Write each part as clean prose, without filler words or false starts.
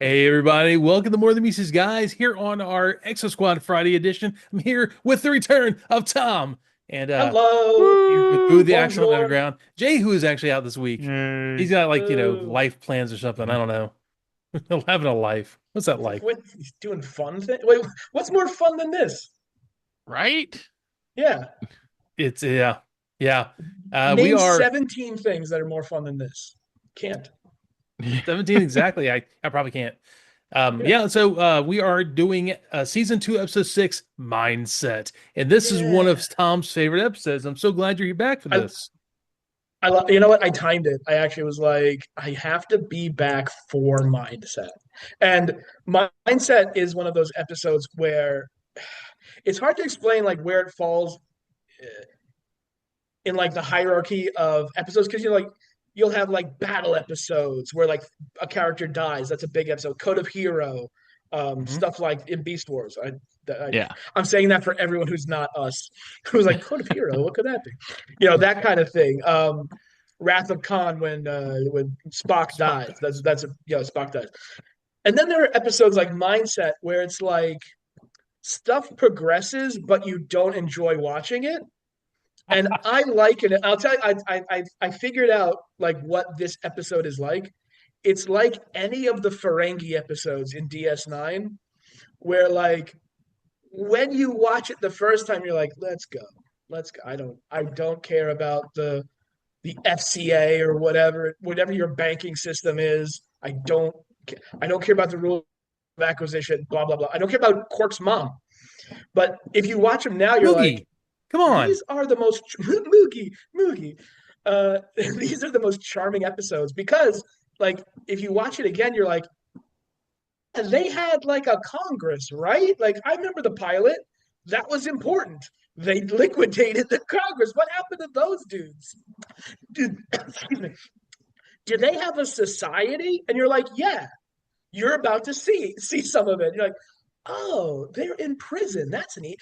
Hey everybody, welcome to Morethanmeetstheseguys here on our Exosquad Friday edition. I'm here with the return of Tom and Hello. through Woo. the Accident Bonjour. Underground. Jay, who is actually out this week. He's Yay. got like, Boo. life plans or something. I don't know. Having a life. What's that like? What, he's doing fun thing? Wait, what's more fun than this? Right? Yeah. It's yeah. Yeah. We Name are 17 things that are more fun than this. Can't. 17 exactly. I probably can't. Yeah. Yeah, so we are doing season 2, episode 6, Mindset. And this is one Yeah. of Tom's favorite episodes. I'm so glad you're back for I this. I love, you know what? I timed it. I actually was like, I have to be back for Mindset. And Mindset is one of those episodes where it's hard to explain like where it falls in like the hierarchy of episodes because you're like you'll have like battle episodes where like a character dies. That's a big episode. Code of Hero, Mhm. stuff like in Beast Wars. I Yeah. I'm saying that for everyone who's not us, who's like Code of Hero. What could that be? That kind of thing. Wrath of Khan when Spock Spock dies. dies. That's a Spock dies. And then there are episodes like Mindset where it's like stuff progresses, but you don't enjoy watching it and I like it. I'll tell you, I figured out like what this episode is like. It's like any of the Ferengi episodes in DS9, where like when you watch it the first time, you're like, let's go, let's go. I don't care about the FCA or whatever your banking system is. I don't care about the rule of acquisition. Blah blah blah. I don't care about Quark's mom. But if you watch them now, you're like, Moogie, come on. these are the most Moogie. These are the most charming episodes because, like, if you watch it again, you're like, they had like a Congress, right? Like, I remember the pilot. That was important. They liquidated the Congress. What happened to those dudes? Did, excuse me. Did they have a society? And you're like, yeah. You're about to see some of it. You're like, oh, they're in prison. That's neat.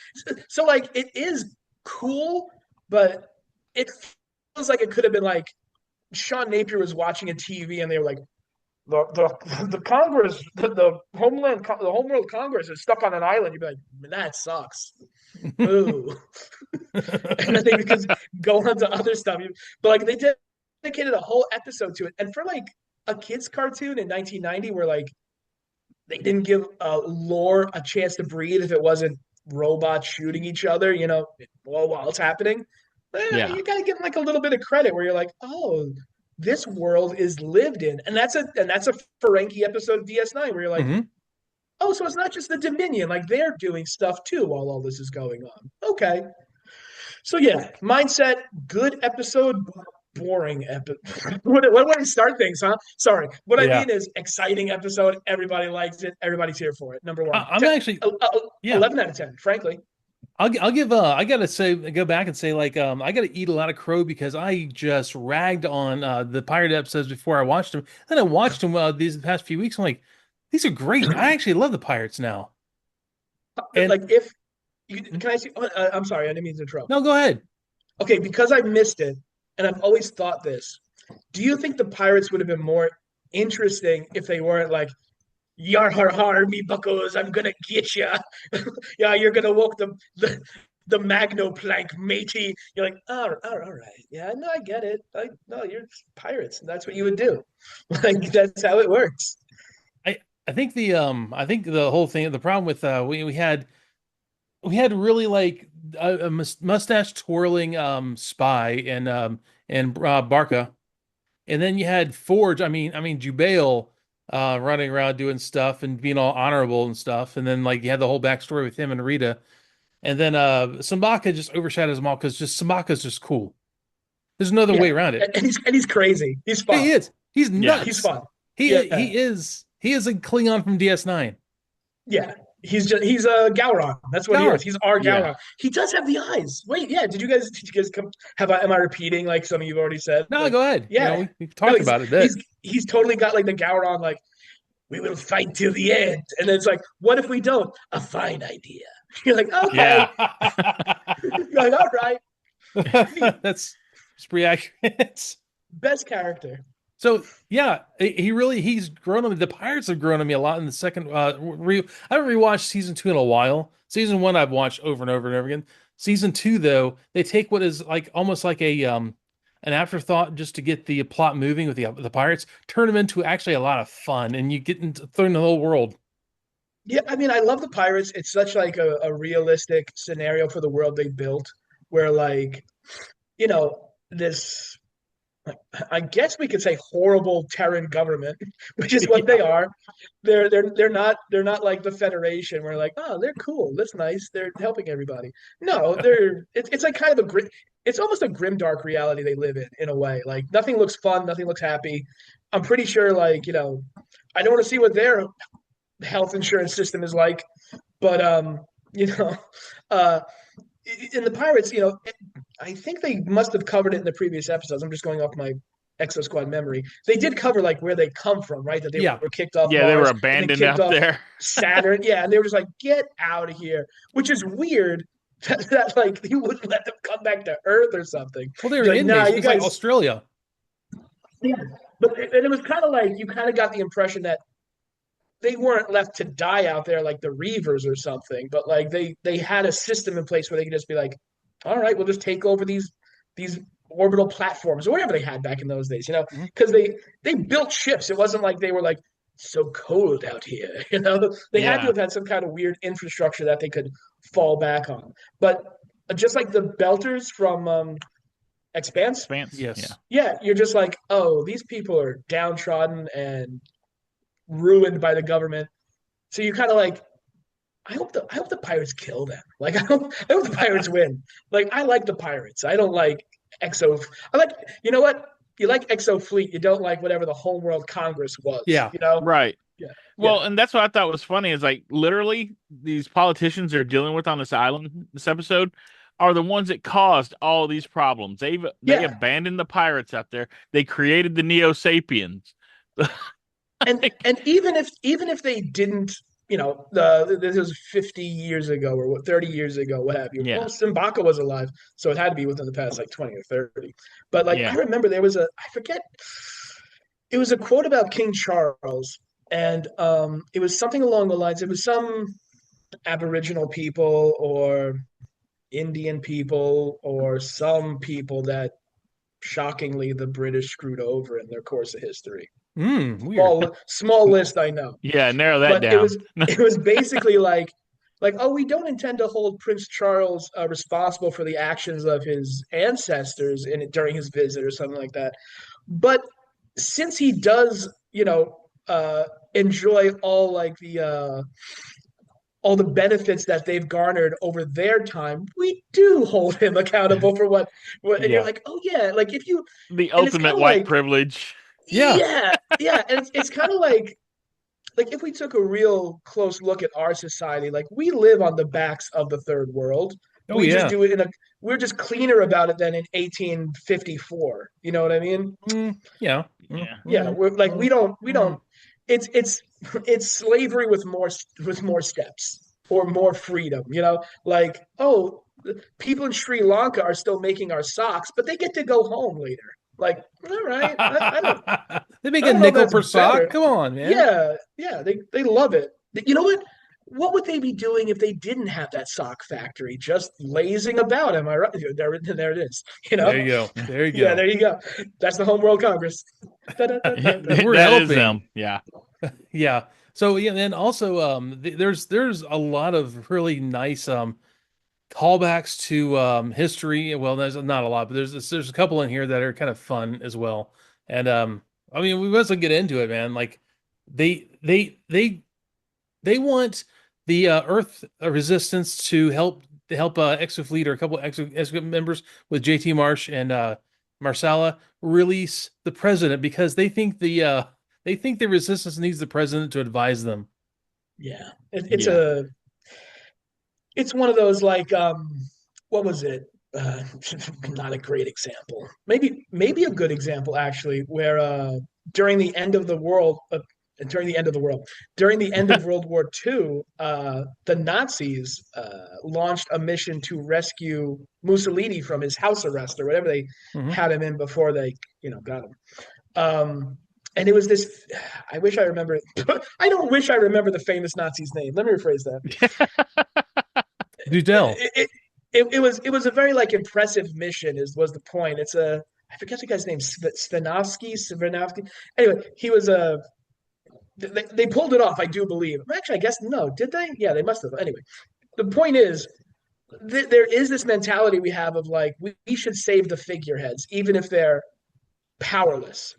So like it is cool, but it feels like it could have been like Sean Napier was watching a TV and they were like, the Congress, the Homeworld Congress is stuck on an island. You'd be like, that sucks. Boo. And then they because go on to other stuff. But like they dedicated a whole episode to it. And for like a kids cartoon in 1990 where like they didn't give lore a chance to breathe if it wasn't robots shooting each other, while it's happening. Yeah. You gotta give them like a little bit of credit where you're like, oh, this world is lived in, and that's a Ferengi episode of DS9 where you're like, Hmm. oh, so it's not just the Dominion, like they're doing stuff too while all this is going on. Okay, so yeah, mindset, good episode, boring episode. What way to start things, huh? Sorry. What I Yeah. mean is exciting episode. Everybody likes it. Everybody's here for it. Number one. I'm actually, yeah. 11 out of 10, frankly. I'll give I gotta say go back and say like I gotta eat a lot of crow because I just ragged on the pirate episodes before I watched them. Then I watched them these past few weeks. I'm like, these are great. I actually love the pirates now. And Like, if you can I see, I'm sorry, I didn't mean to interrupt. no, go ahead. Okay, because I missed it, and I've always thought this. Do you think the Pirates would have been more interesting if they weren't like, yar har har, me buckos, I'm gonna get ya. Yeah, you're gonna walk the Magno plank, matey. You're like, all right, yeah, no, I get it. No, you're pirates. That's what you would do. Like that's how it works. I I think the whole thing the problem with we had really like a mustache twirling spy and Barca. And then you had Forge, I mean Jubail running around doing stuff and being all honorable and stuff. And then like you had the whole backstory with him and Rita. And then Sambaka just overshadows them all because just Sambaka's just cool. There's another way Yeah, around it. and he's crazy. He's He fun. is. He's Yeah. He's nuts. fun. He Yeah, he is a Klingon from DS9. yeah. He's a Gowron. That's what he is. Gower. He's our Yeah. Gowron. He does have the eyes. Wait, yeah. Did you guys come? Am I repeating like some of you've already said? No, Like, go ahead. yeah. We've No, talked about it a bit. he's totally got like the Gowron. Like, we will fight till the end. And then it's like, what if we don't? A fine idea. You're like, okay. Yeah. You're like, all right. Neat. That's pretty accurate. Best character. So yeah, he's grown on me. The Pirates have grown on me a lot in the second I haven't rewatched season two in a while. Season one I've watched over and over and over again. Season two though, they take what is like almost like a an afterthought just to get the plot moving with the Pirates, turn them into actually a lot of fun, and you get into thrown in the whole world. Yeah, I mean, I love the Pirates. It's such like a realistic scenario for the world they built, where like, this I guess we could say horrible Terran government, which is what they Yeah. are. They're not like the Federation. Where like, oh, they're cool. That's nice. They're helping everybody. No, it's like kind of a grim. It's almost a grim dark reality they live in a way. Like nothing looks fun. Nothing looks happy. I'm pretty sure like I don't want to see what their health insurance system is like, but you know, uh, in the Pirates, I think they must have covered it in the previous episodes. I'm just going off my Exosquad memory. They did cover like where they come from, right? That they Yeah. were kicked off Yeah, they were Mars and then abandoned kicked out off there. Saturn. Yeah, and they were just like, get out of here, which is weird. That like you wouldn't let them come back to Earth or something. Well, they were You're like, nah, inmates. you It's like guys. Australia. Yeah. But and it was kind of like you kind of got the impression that they weren't left to die out there like the Reavers or something, but like they had a system in place where they could just be like, all right, we'll just take over these orbital platforms or whatever they had back in those days, Mhm. because they built ships. It wasn't like they were like so cold out here, They had to Yeah, have had some kind of weird infrastructure that they could fall back on. But just like the Belters from Expanse, Expanse. Yeah. Yes. yeah, you're just like, oh, these people are downtrodden and ruined by the government. So you kind of like, I hope the Pirates kill them. Like I hope the Pirates win. Like I like the Pirates. I don't like Exo. I like you know what? You like Exo Fleet. You don't like whatever the Homeworld Congress was. Yeah. Right. Yeah, Well, yeah, and that's what I thought was funny is like literally these politicians they're dealing with on this island, this episode, are the ones that caused all these problems. They yeah. abandoned the pirates out there. They created the Neo Sapiens. And even if they didn't, this was 50 years ago or what 30 years ago, what have you. Well, Yeah, Simbaka was alive, so it had to be within the past like 20 or 30. But like I yeah. remember there was I forget, it was a quote about King Charles, and it was something along the lines. It was some Aboriginal people or Indian people or some people that shockingly the British screwed over in their course of history. Weird. Small list, I know, Yeah, narrow that but it down. was it was basically like, oh, we don't intend to hold Prince Charles responsible for the actions of his ancestors during his visit or something like that. But since he does, enjoy all the benefits that they've garnered over their time, we do hold him accountable for what. And you're Yeah. like, oh yeah, like if you, The and it's kind ultimate of white like, privilege. Yeah. yeah, yeah, and it's kind of like if we took a real close look at our society, like we live on the backs of the third world. Oh We just yeah. do it we're just cleaner about it than in 1854. You know what I mean? Yeah. Yeah. Yeah, we're like we don't. It's it's slavery with more steps or more freedom. Like, oh, people in Sri Lanka are still making our socks, but they get to go home later. Like, all right, I don't They make I a don't know if nickel that's per sock. better. Come on, man. Yeah, yeah, they love it. You know what? What would they be doing if they didn't have that sock factory? Just lazing about, am I right? There it is. There you go. There you Yeah, go. there you go. That's the Homeworld Congress. We're That is helping. them. Yeah. Yeah. So yeah, and then also there's a lot of really nice callbacks to history. Well, there's not a lot, but there's a couple in here that are kind of fun as well. And I mean, we must get into it, man. Like they they they they want the Earth resistance to help Exofleet or a couple of Exo members with JT Marsh and Marsala release the president because they think the resistance needs the president to advise them. Yeah, it's Yeah. it's one of those like what was it? Not a great example. Maybe a good example actually, where during the end of the world, during the end of the world, during the end of World War II, the Nazis launched a mission to rescue Mussolini from his house arrest or whatever they Hmm. had him in before they got him. Um, and it was this. I wish I remember it. I don't wish I remember the famous Nazi's name. Let me rephrase that. Dudell. It was a very like impressive mission. Was the point? It's a I forget the guy's name. Svenovsky. Anyway, he was a. They pulled it off. I do believe. Actually, I guess no. Did they? Yeah, they must have. Anyway, the point is there is this mentality we have of like we should save the figureheads even if they're powerless.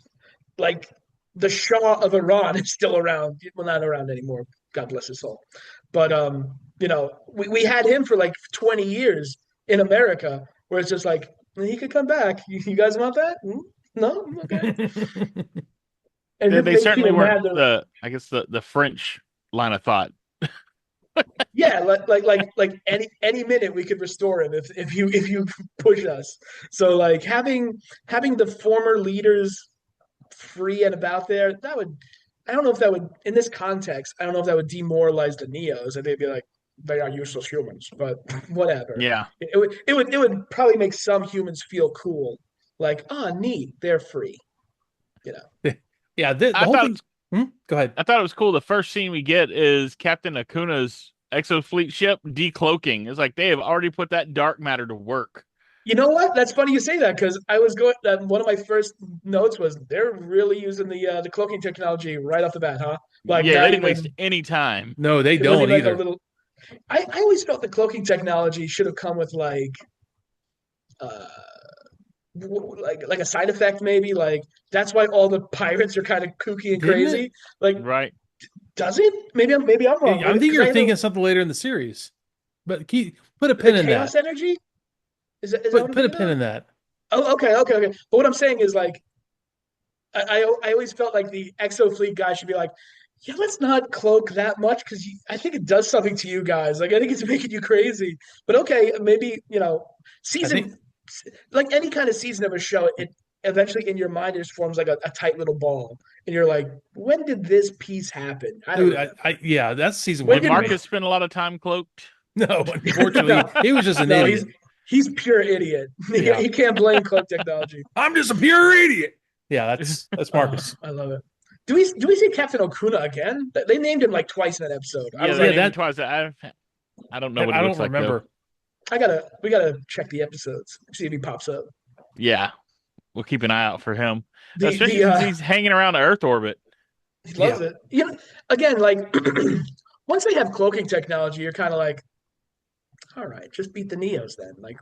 Like the Shah of Iran is still around. Well, not around anymore. God bless his soul. But we had him for like 20 years in America, where it's just like he could come back. You guys want that? No, okay. And it They makes certainly people weren't mad. That, I guess the French line of thought. yeah, like any minute we could restore him if you push us. So like having the former leaders free and about there, that would I don't know if that would in this context, I don't know if that would demoralize the Neos and they'd be like, they are useless humans, but whatever. Yeah. It would probably make some humans feel cool. Like, neat, they're free, you know. Yeah, the I whole thought thing. Go ahead. I thought it was cool. The first scene we get is Captain Akuna's exofleet ship decloaking. It's like they have already put that dark matter to work. You know what? That's funny you say that because I was going. One of my first notes was they're really using the cloaking technology right off the bat, huh? Like Yeah, they not didn't waste even any time. No, they it wasn't don't like a either. little. I always felt the cloaking technology should have come with uh like a side effect maybe like that's why all the pirates are kind of kooky and Didn't it? crazy. Like, Right. does it? Maybe I'm wrong. I think Because you're I know thinking something later in the series, but put a the pin in chaos that. energy is that what Put I'm put a thinking pin of? in that. Oh, okay. But what I'm saying is like I always felt like the Exo Fleet guy should be like, yeah, let's not cloak that much because I think it does something to you guys. Like I think it's making you crazy. But okay, maybe I think, season like any kind of season of a show, it eventually in your mind it just forms like a tight little ball, and you're like, when did this piece happen? I don't dude, remember. yeah, that's season When one Did for did me. Marcus spend a lot of time cloaked? No, no unfortunately, he was just an no he's idiot. he's pure idiot. he, Yeah, he can't blame cloak technology. I'm just a pure idiot. Yeah, that's Marcus. I love it. Do we see Captain Okuna again? They named him like twice in that episode. I Yeah, was they Yeah, like, named him that twice. I don't know what he I don't looks like though. remember. we gotta check the episodes, see if he pops up. Yeah, we'll keep an eye out for him, The especially the since he's hanging around the Earth orbit. He Yeah, loves it. Again, like once they have cloaking technology, you're kind of like, all right, just beat the Neos then. Like,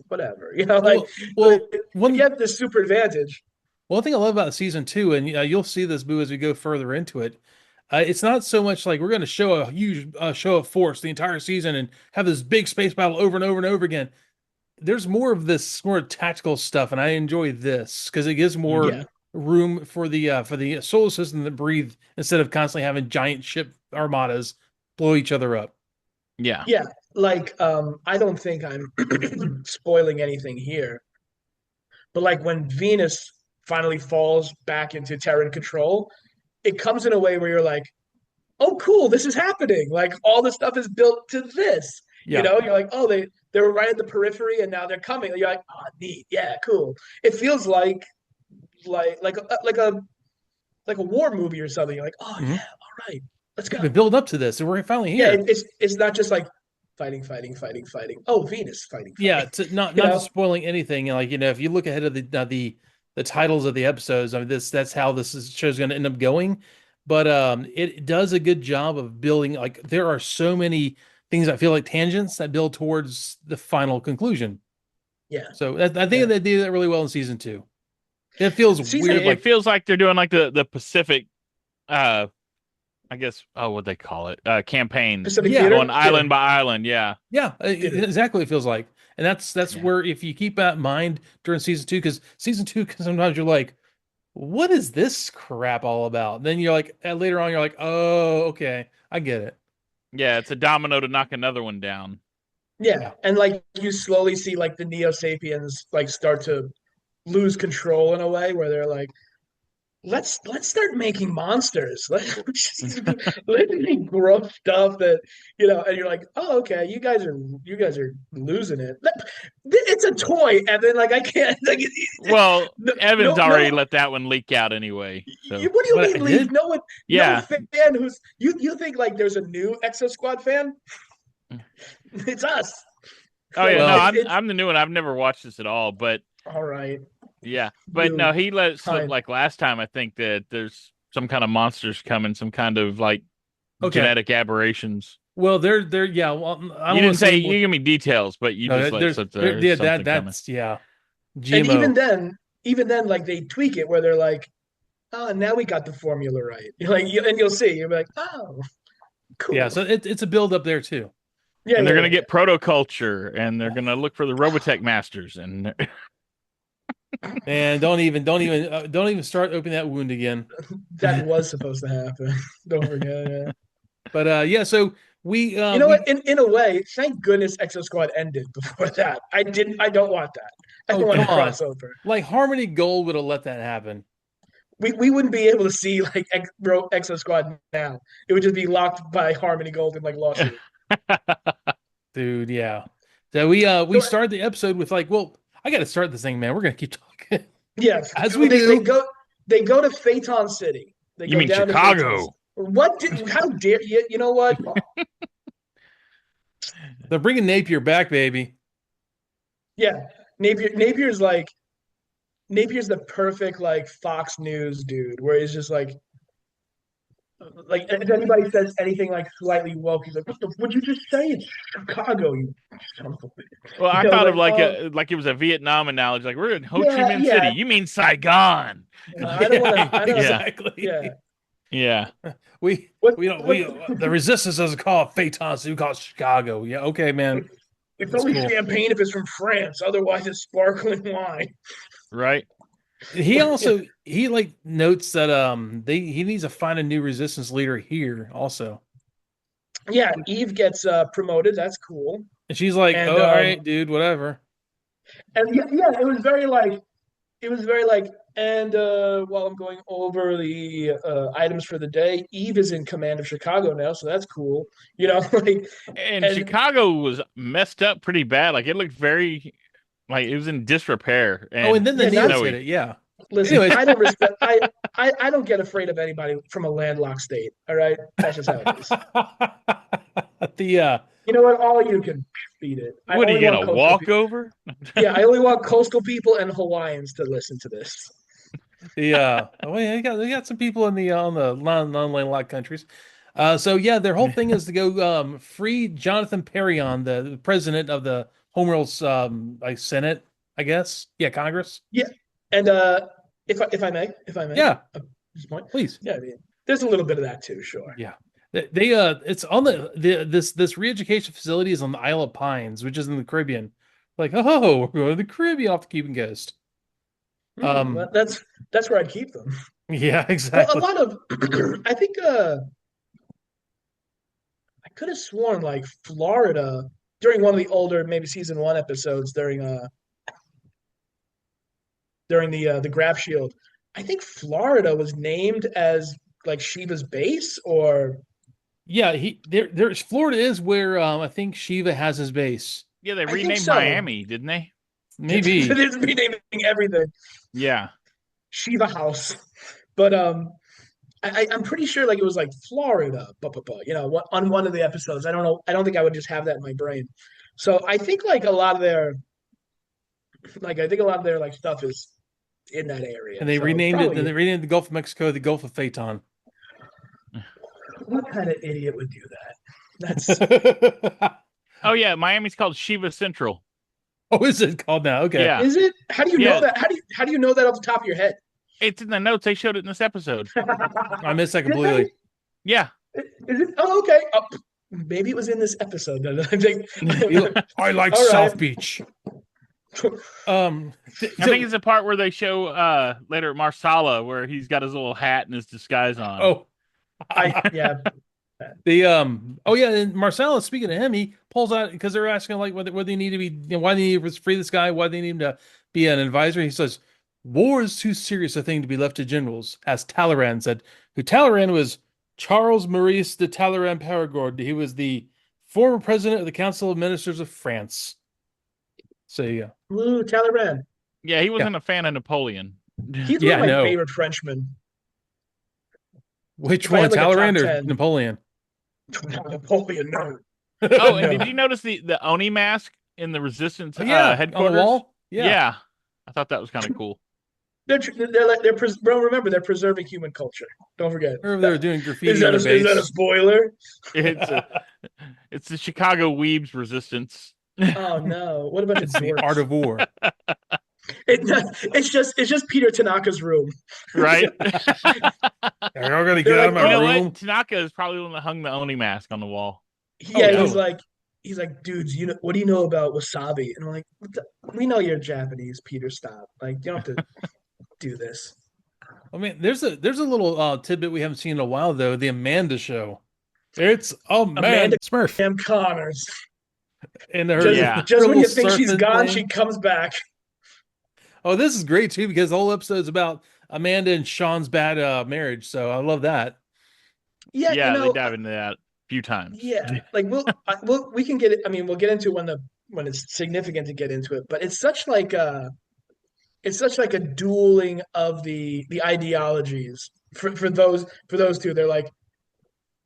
whatever. Like well, if you one have this super advantage. one thing I love about season two, and you'll see this, Boo, as we go further into it. It's not so much like we're going to show a huge show of force the entire season and have this big space battle over and over and over again. There's more of this more tactical stuff, and I enjoy this because it gives more Hmm. Yeah, room for the solar system to breathe instead of constantly having giant ship armadas blow each other up. Yeah, yeah. Like, I don't think I'm spoiling anything here, but like when Venus finally falls back into Terran control, it comes in a way where you're like, oh, cool, this is happening. Like all the stuff is built to this. Yeah. You're like, oh, they were right at the periphery and now they're coming. You're like, oh, neat, yeah, cool. It feels like a war movie or something. You're like, oh Hmm. yeah, all right, let's We've go. been built up to this, and we're finally Yeah, here. it's not just like fighting. Oh, Venus Yeah, fighting. to not You not just know? spoiling anything. And like if you look ahead of the titles of the episodes, I mean that's how show's going to end up going. But it does a good job of building. Like there are so many things that feel like tangents that build towards the final conclusion. Yeah, So I think yeah. they did that really well in season two. It feels Season weird, it like feels like they're doing like the Pacific. uh I guess what they call it, campaigns, Pacific yeah, going Theater. island by island. Yeah, yeah, Theater. exactly. What it feels like, and that's yeah, where if you keep that in mind during season two, because season two sometimes you're like, what is this crap all about? Then you're like, later on, you're like, oh, okay, I get it. yeah. It's a domino to knock another one down. Yeah, Yeah. and like you slowly see like the Neo Sapiens like start to lose control in a way where they're like, let's start making monsters. Let's make gross stuff that and you're like, oh, okay, you guys are losing it. It's a toy, and then like I can't like Well, no Evan's no already no. let that one leak out anyway. So What do you But I mean leave? did. No one, no yeah. fan who's you think like there's a new Exosquad fan? It's us. Oh Like yeah, no, Well, it's I'm the new one. I've never watched this at all, but all right. yeah. But no, You he let it slip kind. like last time. I think that there's some kind of monsters coming, some kind of like okay. genetic aberrations. Well, they're yeah. Well, I You don't want didn't to say say any you more. give me details, but you No, just let slip there's yeah, that something coming. that's yeah. And GMO. even then, like they tweak it where they're like, oh, now we got the formula right. You're like, and you'll see. You'll be like, oh, Yeah, cool. so it's a build up there too. Yeah, And yeah, they're gonna yeah, get protoculture, and they're gonna look for the Robotech masters, and And don't even start opening that wound again. yeah. That was supposed to happen. Don't forget. Yeah. But yeah, so You know we what? In a way, thank goodness Exo Squad ended before that. I don't want that. I oh don't want come a on. crossover. Like Harmony Gold would have let that happen. We wouldn't be able to see like Exo Squad now. It would just be locked by Harmony Gold and like lawsuit. Dude, yeah. So we So started the episode with like, well, I gotta start this thing, man. We're gonna keep talking. yes, As we they do. go to Phaeton City. They you go mean down to Phaeton. Chicago? How dare you? You know what? They're bringing Napier back, baby. Yeah, Napier's the perfect like Fox News dude, where he's just like if anybody says anything like slightly woke, he's like, "What the? Would you just say it's Chicago? You son of a bitch." Well, I thought of Like, like oh like it was a Vietnam analogy. Like we're in Ho Chi yeah, Minh City. yeah. You mean Saigon? I don't want Yeah, to. I don't. Yeah, Yeah. exactly. yeah. What? We don't What? we the resistance doesn't call it Phaeton, so we call it Chicago. Yeah, okay, man. It's That's only cool. champagne if it's from France. Otherwise, it's sparkling wine. Right. He also he like notes that he needs to find a new resistance leader here also. Yeah, Eve gets promoted. That's cool. And she's like, And "Oh, all right, dude, whatever." yeah, it was very like, and while I'm going over the items for the day, Eve is in command of Chicago now, so that's cool. Like, And and Chicago was messed up pretty bad. Like it looked very like it was in disrepair. Oh, and And then the yeah, not neos hit snowy. it. Yeah. listen. Anyways, I don't respect. I don't get afraid of anybody from a landlocked state. All right, that's just how it is. the You know what? All you can beat it. I What are you only want gonna coastal walk people. over? Yeah, I only want coastal people and Hawaiians to listen to this. oh yeah, they got some people in the on the non-landlocked countries. So yeah, their whole thing is to go free Jonathan Perrion, the president of the Homeworld's like Senate, I guess. Yeah, Congress. Yeah, and if I may, Yeah, at this point, please. yeah, I mean, there's a little bit of that too, sure. Yeah. They it's on this re-education facility is on the Isle of Pines, which is in the Caribbean. Like, oh, we're going to the Caribbean off the Cuban coast. Um, That's where I'd keep them. yeah, Well, a exactly. lot of, I think, I could have sworn like Florida during one of the older, maybe season one episodes during the Graph Shield. I think Florida was named as like Shiva's base, or Yeah, there's Florida is where I think Shiva has his base. Yeah, they I think renamed so. Miami, didn't they? Maybe. It's renaming everything Yeah. Shiva House, but I'm pretty sure like it was like Florida, on one of the episodes. I don't know. I don't think I would just have that in my brain. So I think like I think a lot of their like stuff is in that area. And they So renamed it, and probably they renamed the Gulf of Mexico the Gulf of Phaeton. what kind of idiot would do that? That's Oh yeah, Miami's called Shiva Central. Oh, is it called now? Okay. Yeah. is it? How do you know Yeah. that? How do you know that off the top of your head? It's in the notes. They showed it in this episode. I missed that Did completely. Yeah. Is it? Oh, okay. Maybe it was in this episode. Then. I'm like, I like all right. South Beach. I think it's the part where they show later Marsala where he's got his little hat and his disguise on. oh Yeah. the oh yeah, and Marcellus, speaking of him, he pulls out because they're asking like whether they need to be, why they need to free this guy, why they need him to be an advisor. He says, War is too serious a thing to be left to generals, as Talleyrand said. Who Talleyrand was Charles Maurice de Talleyrand Perigord. He was the former president of the Council of Ministers of France. So yeah, Ooh, Talleyrand. Yeah, he yeah, wasn't a fan of Napoleon. He's one yeah. of I my know. favorite Frenchmen. Which If I one, had like a top Talleyrand or 10, Napoleon? Napoleon, no. Oh, and No. did you notice the Oni mask in the Resistance Oh yeah, on the headquarters? wall. Yeah, Yeah, I thought that was kind of cool. Bro, remember, they're preserving human culture. Don't forget. or they were doing Is graffiti on that their is that a base. spoiler? It's a, it's the Chicago Weebs Resistance, Oh no. What a bunch of It's the art dorks. of war. It, it's just Peter Tanaka's room. right? Are y'all gonna They're get out like, of my You oh, know what? room? Tanaka is probably the one that hung the Oni mask on the wall. Oh, yeah, totally. he's like, dudes, what do you know about wasabi? And I'm like, we know you're Japanese, Peter. Stop. Like, you don't have to do this. I mean, there's a little tidbit we haven't seen in a while though. The Amanda Show. It's Amanda Amanda Smurf M. Connors. and her Just Yeah. just when little you think she's surfing gone, thing. she comes back. Oh, this is great too because the whole episode's about Amanda and Sean's bad marriage. So I love that. Yeah, Yeah, they dive into that a few times. yeah. Like we can get it. I mean, we'll get into when it's significant to get into it, but it's such like a dueling of the ideologies for those two. They're like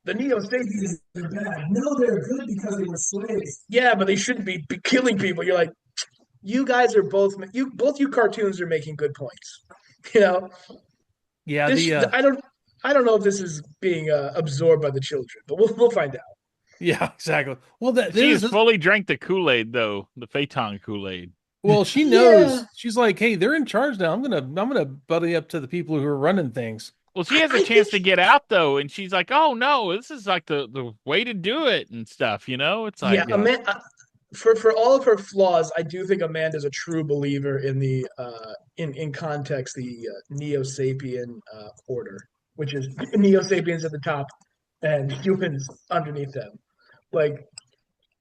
the neo sapiens are bad. No, they're good because they were slaves. Yeah, but they shouldn't be killing people. You're like, you guys are both you cartoons are making good points. You know, Yeah, this the I don't know if this is being absorbed by the children, but we'll find out. yeah, exactly. Well, that She this has is fully drank the Kool-Aid though, the Phaeton Kool-Aid. well, she Yeah, knows. She's like, hey, they're in charge now. I'm gonna buddy up to the people who are running things. Well, she I, has a I chance think to get out though, and she's like, "Oh no, this is like the way to do it and stuff." You know, it's yeah, like, Yeah. for all of her flaws, I do think Amanda's a true believer in the in context the Neo Sapien order, which is Neo Sapiens at the top and humans underneath them. Like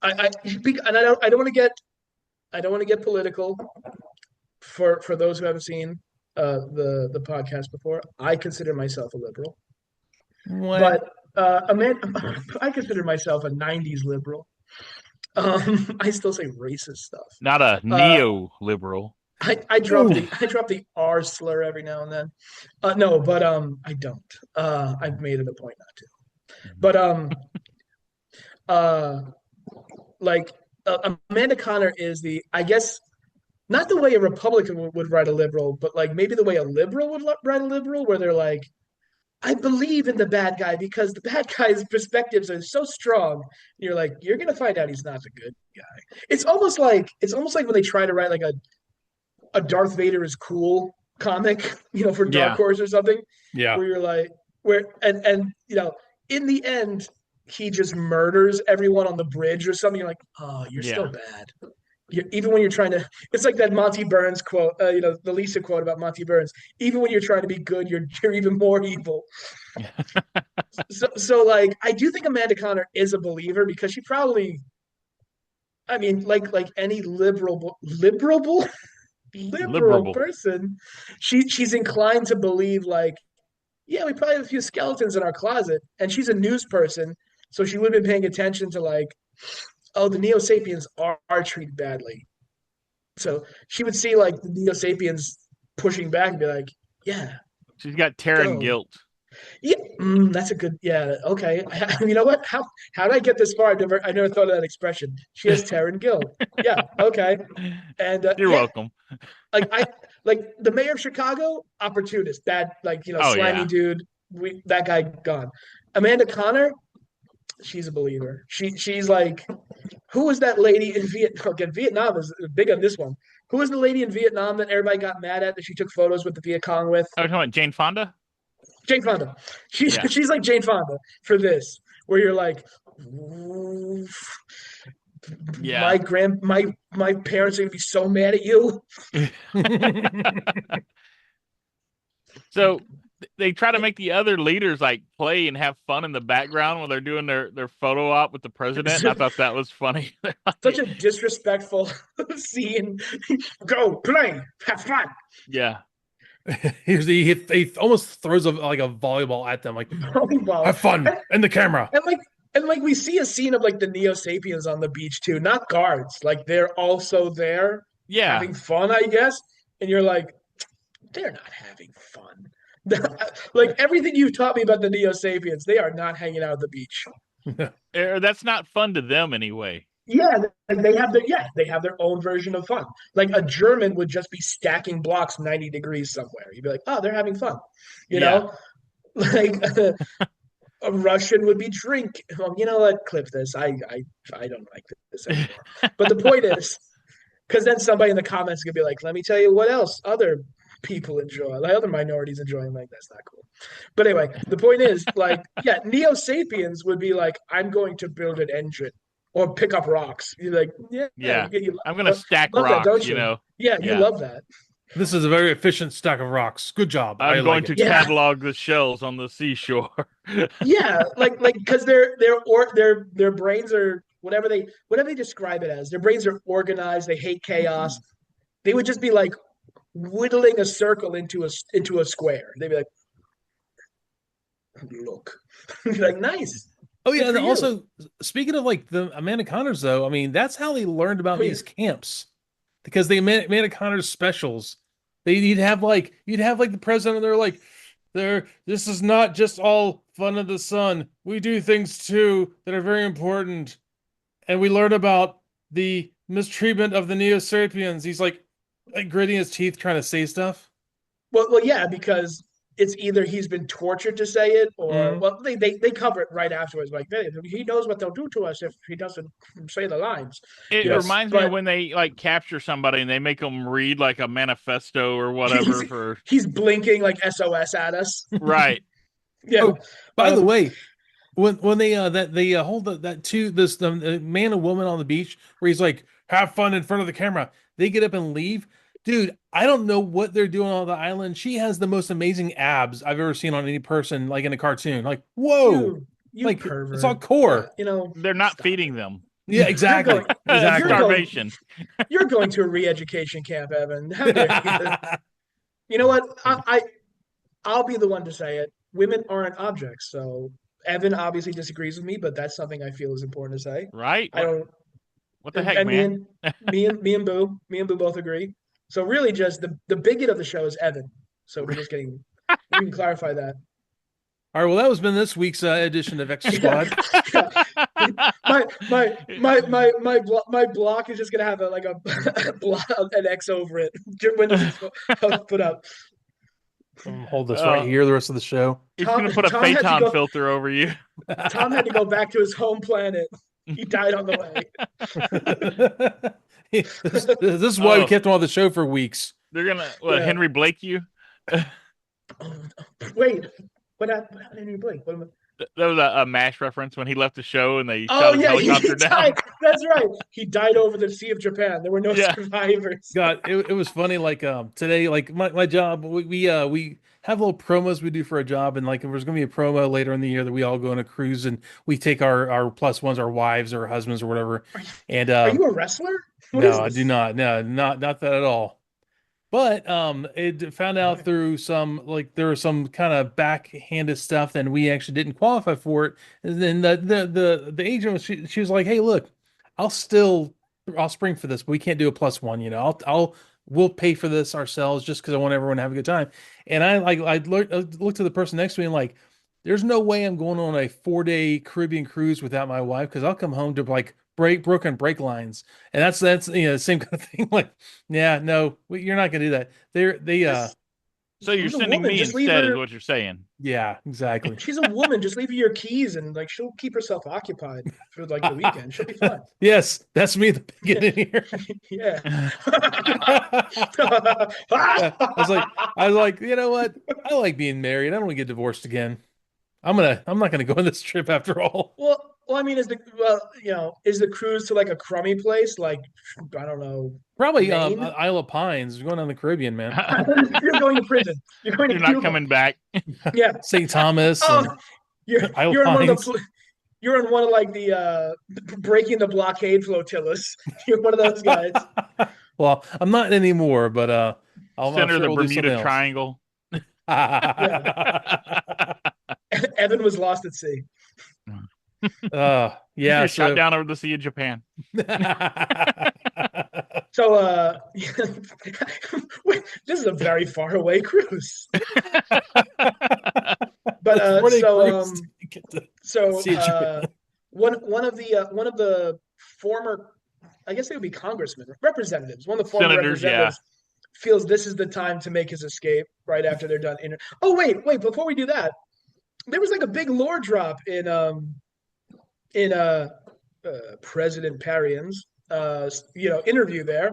and I don't want to get political for those who haven't seen the podcast before. I consider myself a liberal, What? but I consider myself a '90s liberal. I still say racist stuff. not a Uh, neo-liberal. I drop Ooh. the R slur every now and then. No, but I don't. I've made it a point not to. But uh, like Amanda Connor is I guess not the way a Republican would write a liberal, but like maybe the way a liberal would write a liberal, where they're like, I believe in the bad guy because the bad guy's perspectives are so strong. You're like, you're gonna find out he's not the good guy. It's almost like when they try to write like a Darth Vader is cool comic, for Dark Yeah, Horse or something, Yeah. where you're like, and in the end, he just murders everyone on the bridge or something. You're like, oh, you're yeah. still bad. Even when you're trying to, it's like that Monty Burns quote, the Lisa quote about Monty Burns. Even when you're trying to be good, you're even more evil. So like, I do think Amanda Connor is a believer because she probably, I mean, like any liberal Liberal. person, she's inclined to believe like, yeah, we probably have a few skeletons in our closet, and she's a news person, so she would have been paying attention to like, oh, the Neo Sapiens are treated badly, so she would see like the Neo Sapiens pushing back and be like, yeah, She's got Terran go. guilt. Yeah, that's a good. Yeah, okay. You know what? How did I get this far? I never thought of that expression. She has Terran guilt. Yeah, okay. And You're yeah, welcome. like the mayor of Chicago, opportunist, bad, like Oh slimy yeah. dude. That guy gone. Amanda Connor, she's a believer. She's like, who was that lady in Vietnam? Again, Vietnam is big on this one. Who was the lady in Vietnam that everybody got mad at that she took photos with the Viet Cong with? Oh, talking about Jane Fonda? Jane Fonda. She's Yeah. she's like Jane Fonda for this, where you're like, Yeah. my parents are gonna be so mad at you. So they try to make the other leaders like play and have fun in the background when they're doing their photo op with the president. And I thought that was funny. Such a disrespectful scene. Go play, have fun. Yeah. he almost throws like a volleyball at them, like Volleyball. have fun in the camera. And like we see a scene of like the Neo Sapiens on the beach too, not guards. Like they're also there Yeah. having fun, I guess. And you're like, they're not having fun. Like everything you've taught me about the Neo Sapiens, they are not hanging out at the beach. That's not fun to them anyway. Yeah, they have their own version of fun. Like a German would just be stacking blocks 90 degrees somewhere. You'd be like, oh, they're having fun. You know? Like a Russian would be drink. Well, you know what? Clip this. I don't like this anymore. But the point is, because then somebody in the comments could be like, let me tell you what else other people enjoy, like other minorities enjoy. I'm like, that's not cool. But anyway, the point is, like, yeah, Neo Sapiens would be like, I'm going to build an engine or pick up rocks. You're like, Yeah. you I'm gonna stack love that, rocks, don't you know. Yeah, you love that. This is a very efficient stack of rocks. Good job. I'm going to Yeah. catalog the shells on the seashore. Yeah, like because their brains are whatever they describe it as. Their brains are organized. They hate chaos. They would just be like whittling a circle into a square. They'd be like, look, like nice. Oh yeah, Good and for you. also speaking of like the Amanda Connors, though, I mean that's how they learned about Oh, yeah. these camps because the Amanda Connors specials. You'd have like the president. They're like, this is not just all fun of the sun. We do things too that are very important, and we learn about the mistreatment of the Neo Sapiens. He's like gritting his teeth trying to say stuff. Well, yeah, because it's either he's been tortured to say it, or Mhm. well, they cover it right afterwards. Like he knows what they'll do to us if he doesn't say the lines. It You know, reminds me of but when they like capture somebody and they make them read like a manifesto or whatever for he's blinking like SOS at us. right. Yeah. Oh, by the Um, way, when they hold that two this the man and woman on the beach where he's like have fun in front of the camera, they get up and leave. Dude, I don't know what they're doing on the island. She has the most amazing abs I've ever seen on any person, like in a cartoon. Like, whoa, you like it's all pervert. core. They're not stop feeding it. them. Yeah, exactly, You're going, That's exactly. starvation. you're going to a re-education camp, Evan. How dare you? You know what? I'll be the one to say it. Women aren't objects. So Evan obviously disagrees with me, but that's something I feel is important to say. Right? I don't. What the heck, And man? me and Boo both agree. So really, just the bigot of the show is Evan. So we can clarify that. All right, well, that was been this week's edition of Exosquad. My block is just gonna have an X over it when this is put up. Hold this right here the rest of the show. He's gonna put a Tom had to phaeton go- filter over you. Tom had to go back to his home planet. He died on the way. This is why we kept him on the show for weeks. They're gonna Yeah. Henry Blake you? Wait, what happened to Henry Blake? What am I? That was a MASH reference when he left the show and they Oh shot his yeah, he helicopter down. died. That's right. He died over the Sea of Japan. There were no Yeah. survivors. God, it was funny. Like today, like my job, we have little promos we do for a job, and like there's gonna be a promo later in the year that we all go on a cruise and we take our plus ones, our wives or husbands or whatever. And Are you a wrestler? What no, is I this? do not. No, not that at all. But it found out through some like there was some kind of backhanded stuff, and we actually didn't qualify for it. And then the agent was she was like, "Hey, look, I'll spring for this, but we can't do a plus one. You know, we'll pay for this ourselves just because I want everyone to have a good time." And I looked at the person next to me and like, there's no way I'm going on a 4-day Caribbean cruise without my wife because I'll come home to like broken brake lines, and that's the same kind of thing. Like, yeah, no, you're not gonna do that. So you're She's a sending woman, me just leave instead, her- is what you're saying. yeah, exactly. She's a woman. Just leave her your keys and like she'll keep herself occupied for like the weekend. She'll be fine. Yes, that's me at the beginning here. Yeah. I was like, you know what? I like being married. I don't want to get divorced again. I'm not gonna go on this trip after all. Well, I mean, is the cruise to like a crummy place? Like, I don't know. Probably Maine? Isle of Pines. We're going on the Caribbean, man. You're going to prison. You're going to You're not Cuba. coming back. Yeah. St. Thomas. Oh, And you're Isle you're in one of Pines. the you're in one of like the breaking the blockade flotillas. You're one of those guys. Well, I'm not anymore, but Center of sure the we'll do Bermuda something else. Triangle. Evan was lost at sea. Yeah. You're shot So, down over the Sea of Japan. So wait, this is a very far away cruise. But That's what it cruised to get to so see Japan. one of the former, I guess they would be congressmen, representatives. One of the former Senators, yeah. representatives feels this is the time to make his escape right after they're done. Oh wait! Before we do that, there was like a big lore drop in President Parian's interview there,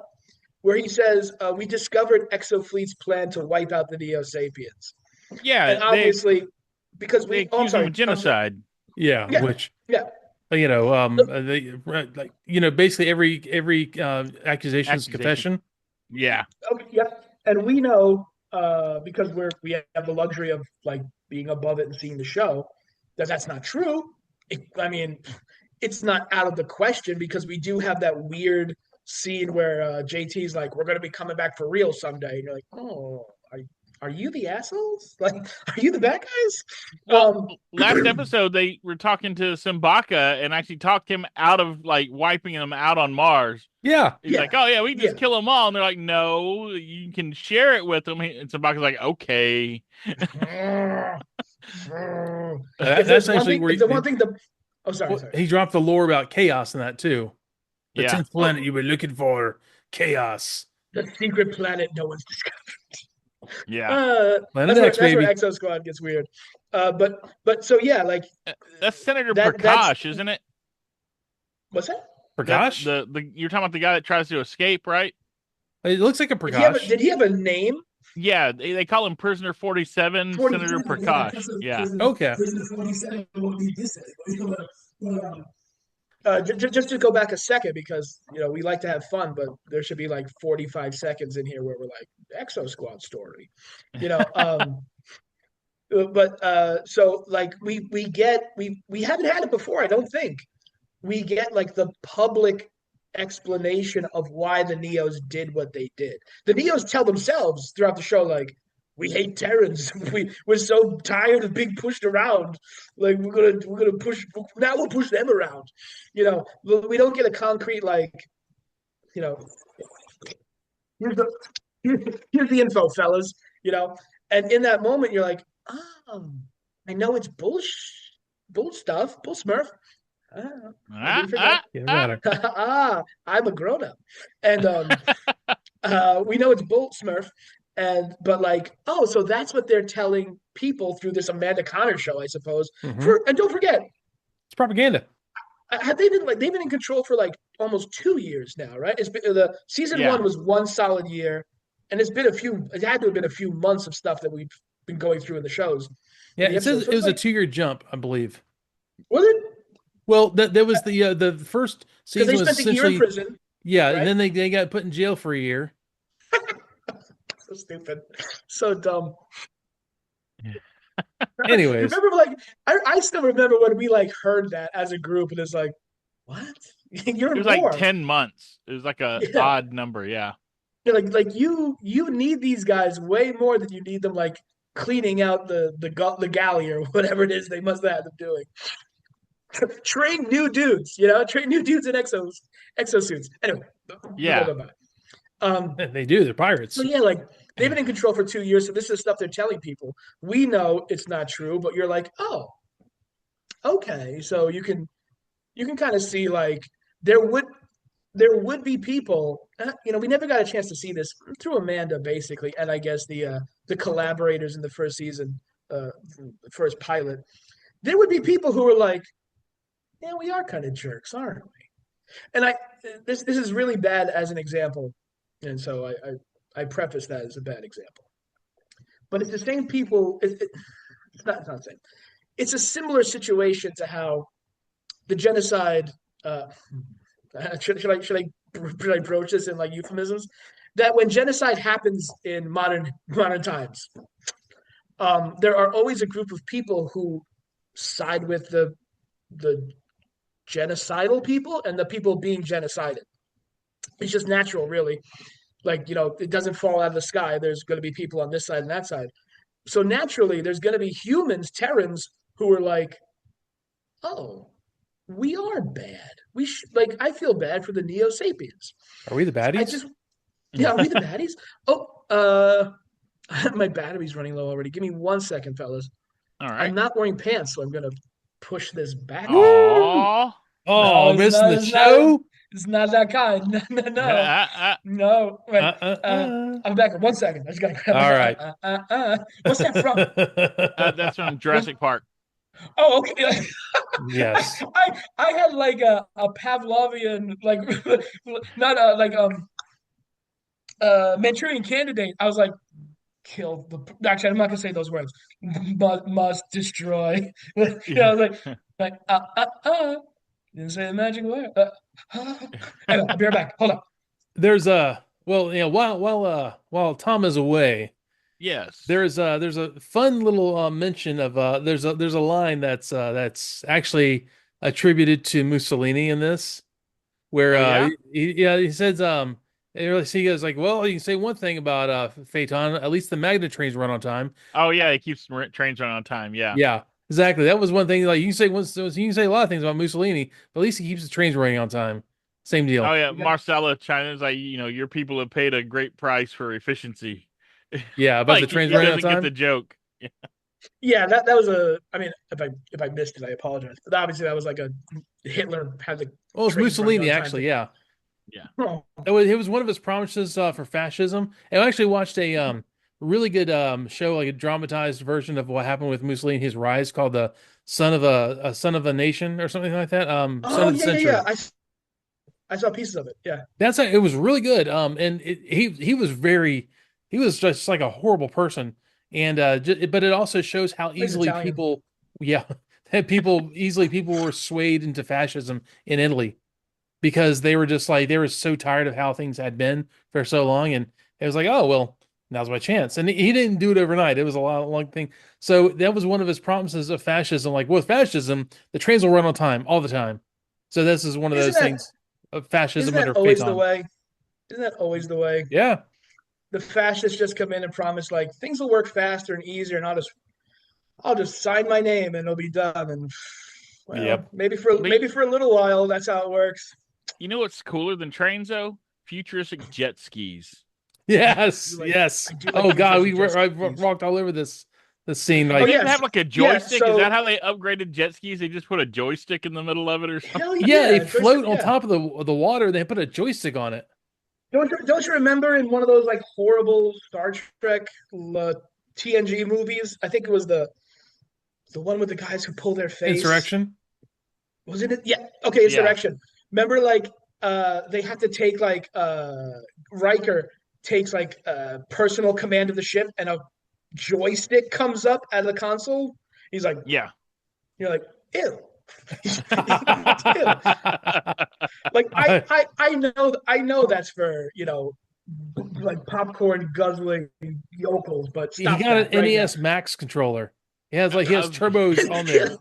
where he says we discovered Exofleet's plan to wipe out the Neo Sapiens, Yeah, and obviously because they we. Oh, I'm accuse him sorry. of genocide. Yeah, Yeah, which yeah. basically every accusation is confession. Yeah. Okay, yeah, and we know because we have the luxury of like being above it and seeing the show that that's not true. I mean, it's not out of the question because we do have that weird scene where JT's like, "We're going to be coming back for real someday," and you're like, "Oh, are you the assholes? Like, are you the bad guys?" Well, last episode they were talking to Simbaka and actually talked him out of like wiping them out on Mars. Yeah. He's like, "Oh yeah, we can just kill them all," and they're like, "No, you can share it with them." And Simbaka's like, "Okay." That's actually where the one thing. Oh, sorry. he dropped the lore about chaos in that too. The Yeah. 10th planet you were looking for, chaos. The secret planet no one's discovered. Yeah. Planet X, that's baby. where Exosquad gets weird. But so yeah, like That's Senator Prakash, isn't it? What's that? Prakash? The you're talking about the guy that tries to escape, right? It looks like a Prakash. Did he have a name? Yeah, they call him Prisoner 47, Senator Prakash. Yeah. Okay. Just to go back a second, because we like to have fun, but there should be like 45 seconds in here where we're like Exosquad story, but so like we haven't had it before. I don't think we get like the public explanation of why the Neos did what they did. The Neos tell themselves throughout the show, like, we hate Terrans. We're so tired of being pushed around. Like we're gonna push now. We'll push them around. We don't get a concrete like, here's the info, fellas. And in that moment you're like, oh, I know it's bull stuff, bull smurf. I'm a grown up, and we know it's bull smurf. But like, oh, so that's what they're telling people through this Amanda Connor show, I suppose. Mm-hmm. And don't forget, it's propaganda. Have they been they've been in control for like almost 2 years now, right? It's been the season 1 was 1 solid year, and it had to have been a few months of stuff that we've been going through in the shows. Yeah, it says it was like, a 2-year jump, I believe. Was it? Well, that was the first season. Because they spent a year in prison. Yeah, right? And then they got put in jail for a year. So stupid, so dumb. Anyways, remember, like I still remember when we like heard that as a group, and it's like, what? You're it was like 10 months. It was like a odd number, yeah. You're like you need these guys way more than you need them like cleaning out the galley or whatever it is they must have them doing. Train new dudes, train new dudes in exosuits. Anyway, yeah. They do. They're pirates. So yeah, like they've been in control for 2 years, so this is stuff they're telling people. We know it's not true, but you're like, oh, okay. So you can kind of see like there would be people. We never got a chance to see this through Amanda, basically, and I guess the collaborators in the first season, the first pilot. There would be people who were like, yeah, we are kind of jerks, aren't we? And this is really bad as an example. And so I preface that as a bad example. But it's the same people. It's not the same. It's a similar situation to how the genocide. Should I broach this in like euphemisms? That when genocide happens in modern times, there are always a group of people who side with the genocidal people and the people being genocided. It's just natural, really. Like, it doesn't fall out of the sky. There's going to be people on this side and that side. So naturally, there's going to be humans, Terrans, who are like, oh, we are bad. Like, I feel bad for the Neo Sapiens. Are we the So I baddies? just, yeah, are we the baddies? Oh, my battery's running low already. Give me 1 second, fellas. All I'm right. not wearing pants, so I'm gonna push this back a bit. Woo! Aw. No, Oh, missing the show? it's not that kind. No, no, no. Uh, No. Wait. Uh. I'm back in 1 second. I just gotta grab All my right. What's that from? that's from What's, Jurassic Park. oh, okay. Yes. I had like a Pavlovian like not like Manchurian Candidate. I was like, kill the. Actually, I'm not gonna say those words. Must destroy. I was like didn't say the magic word. Anyway, I'll be right back. Hold on. There's a well, while Tom is away, Yes. there's a fun little mention of there's a line that's actually attributed to Mussolini in this, where Oh yeah. he says he goes like, well, you can say one thing about Phaeton, at least the magnet trains run on time. Oh yeah. He keeps trains running on time. Yeah. Yeah, exactly. That was one thing. Like you can say a lot of things about Mussolini, but at least he keeps the trains running on time. Same Oh deal. yeah. You got, Marcella China's like, your people have paid a great price for efficiency. Yeah, about the Like trains he running on doesn't get the time. joke. yeah, that was a. I mean, if I missed it, I apologize. But obviously, that was like a Hitler had the Well, it's trains running Mussolini on time actually. thing. Yeah, Yeah. Oh, it was one of his promises for fascism. And I actually watched a really good show, like a dramatized version of what happened with Mussolini, his rise, called the Son of a Nation or something like that. Son oh of the yeah, yeah, yeah. Century. I saw pieces of it. Yeah, It was really good. And he was just like a horrible person. And but it also shows how he's easily Italian. yeah, that people were swayed into fascism in Italy because they were just like they were so tired of how things had been for so long, and it was like, oh well, now's my chance. And he didn't do it overnight. It was a long thing. So that was one of his promises of fascism. Like with fascism, the trains will run on time all the time. So this is one of Isn't those that things of isn't fascism that under always the Phaeton. way? Isn't that always the way? Yeah. The fascists just come in and promise like things will work faster and easier, and I'll just sign my name and it'll be done. And Yep. well, maybe for a little while, that's how it works. You know what's cooler than trains though? Futuristic jet skis. Yes. Like Yes. I do like Oh God, futuristic jet I skis. walked all over this scene. Don't Oh they Like, even yes, have like a yeah. joystick? Is that So how they upgraded jet skis? They just put a joystick in the middle of it or something? hell yeah, they yeah, joystick. float on Yeah. top of the water. They put a joystick on it. Don't you remember in one of those like horrible Star Trek TNG movies? I think it was the one with the guys who pull their face. Insurrection. Wasn't it? Yeah. Okay, Yeah. Insurrection. Remember, like, they have to take like Riker takes like personal command of the ship, and a joystick comes up out of the console. He's like, Yeah. you're like, ew, ew. Like, I know that's for like popcorn guzzling yokels, but He stop got an that right now. NES Max controller. He has I was, turbos on there.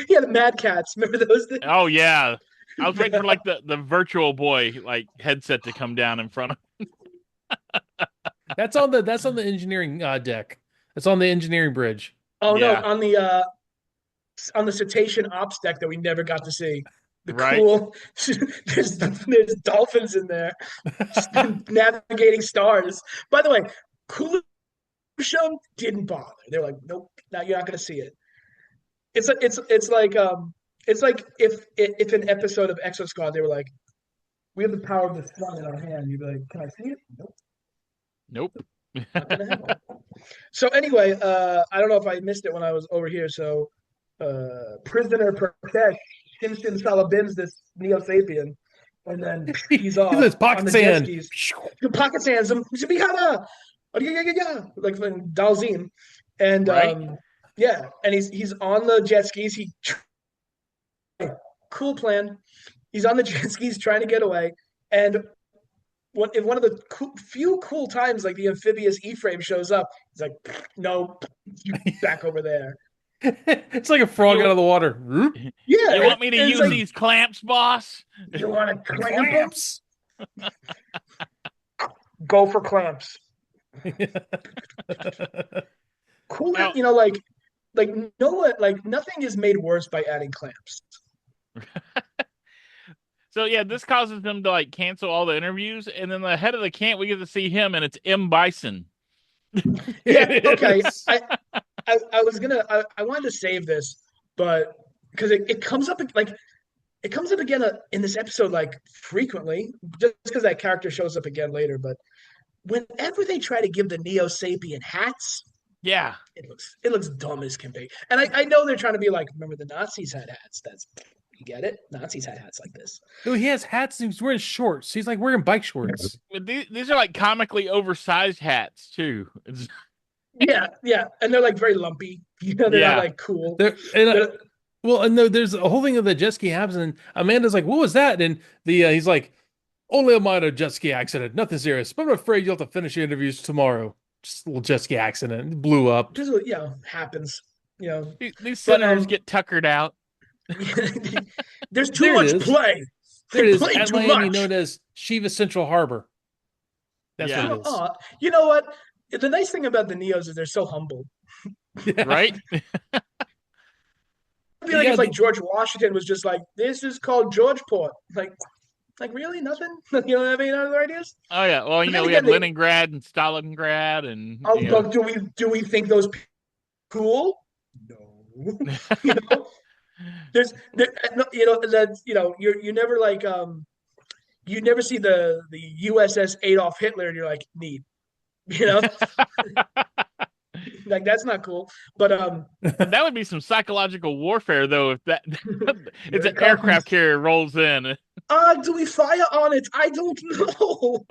Yeah, the Mad Cats. Remember those things? oh yeah. I was waiting for like the virtual boy like headset to come down in front of. That's on the engineering deck. That's on the engineering bridge. Oh no, Yeah. on the cetacean ops deck that we never got to see. The Right. cool there's dolphins in there navigating stars. By the way, cool show didn't bother. They were like, nope, now you're not gonna see it. It's like if an episode of Exosquad they were like, we have the power of the sun in our hand. You'd be like, can I see it? Nope, Nope. not gonna happen. So anyway, I don't know if I missed it when I was over here. So prisoner Prakesh Simpson Salabim's this Neo Sapien, and then He he's says off on pocket the jet sand. skis. The pocket sands him. Like from Dalzim, and Right. yeah, and he's on the jet skis. Cool plan. He's on the jet skis trying to get away, and in one of the few cool times, like the amphibious E-frame shows up, he's like, "No, back over there." It's like a frog out You of the water. Yeah, you want me to and it's use like, these clamps, boss? you want to clamp him? Clamps. Go for clamps. Cooler, Now, like no what like nothing is made worse by adding clamps. so yeah, this causes them to like cancel all the interviews, and then the head of the camp, we get to see him, and it's M. Bison. Yeah, It okay. is. I was gonna I wanted to save this, but because it comes up like it comes up again in this episode like frequently, just because that character shows up again later. But whenever they try to give the Neo Sapien hats, Yeah, it looks dumb as can be. And I know they're trying to be like, remember the Nazis had hats. That's you get it. Nazis had hats like this. Dude, he has hats. He's wearing shorts. He's like wearing bike shorts. but these are like comically oversized hats too. Yeah, yeah, and they're like very lumpy. They're not Yeah. like cool. There and They're, well, and there's a whole thing of the jet ski happens, and Amanda's like, "What was that?" And the he's like, "Only a minor jet ski accident, nothing serious. But I'm afraid you'll have to finish your interviews tomorrow. Just a little jet ski accident. It blew up." just happens. These But senators get tuckered out. there's too There it much is. play. There They it is play at too Miami, much. known as Shiva Central Harbor. That's Yeah. what it is. You know what? The nice thing about the Neos is they're so humble. Right? It'd be like Yeah, if like George Washington was just like, this is called Georgeport. Like really nothing? You don't have any other ideas? Oh yeah. Well, But then we had again, Leningrad and Stalingrad, and do we think those cool? No. you know, there's there, no, that you never like you never see the USS Adolf Hitler and you're like neat. You know, like that's not cool. But that would be some psychological warfare, though. If that here it's it an aircraft comes. carrier rolls in. Do we fire on it? I don't know.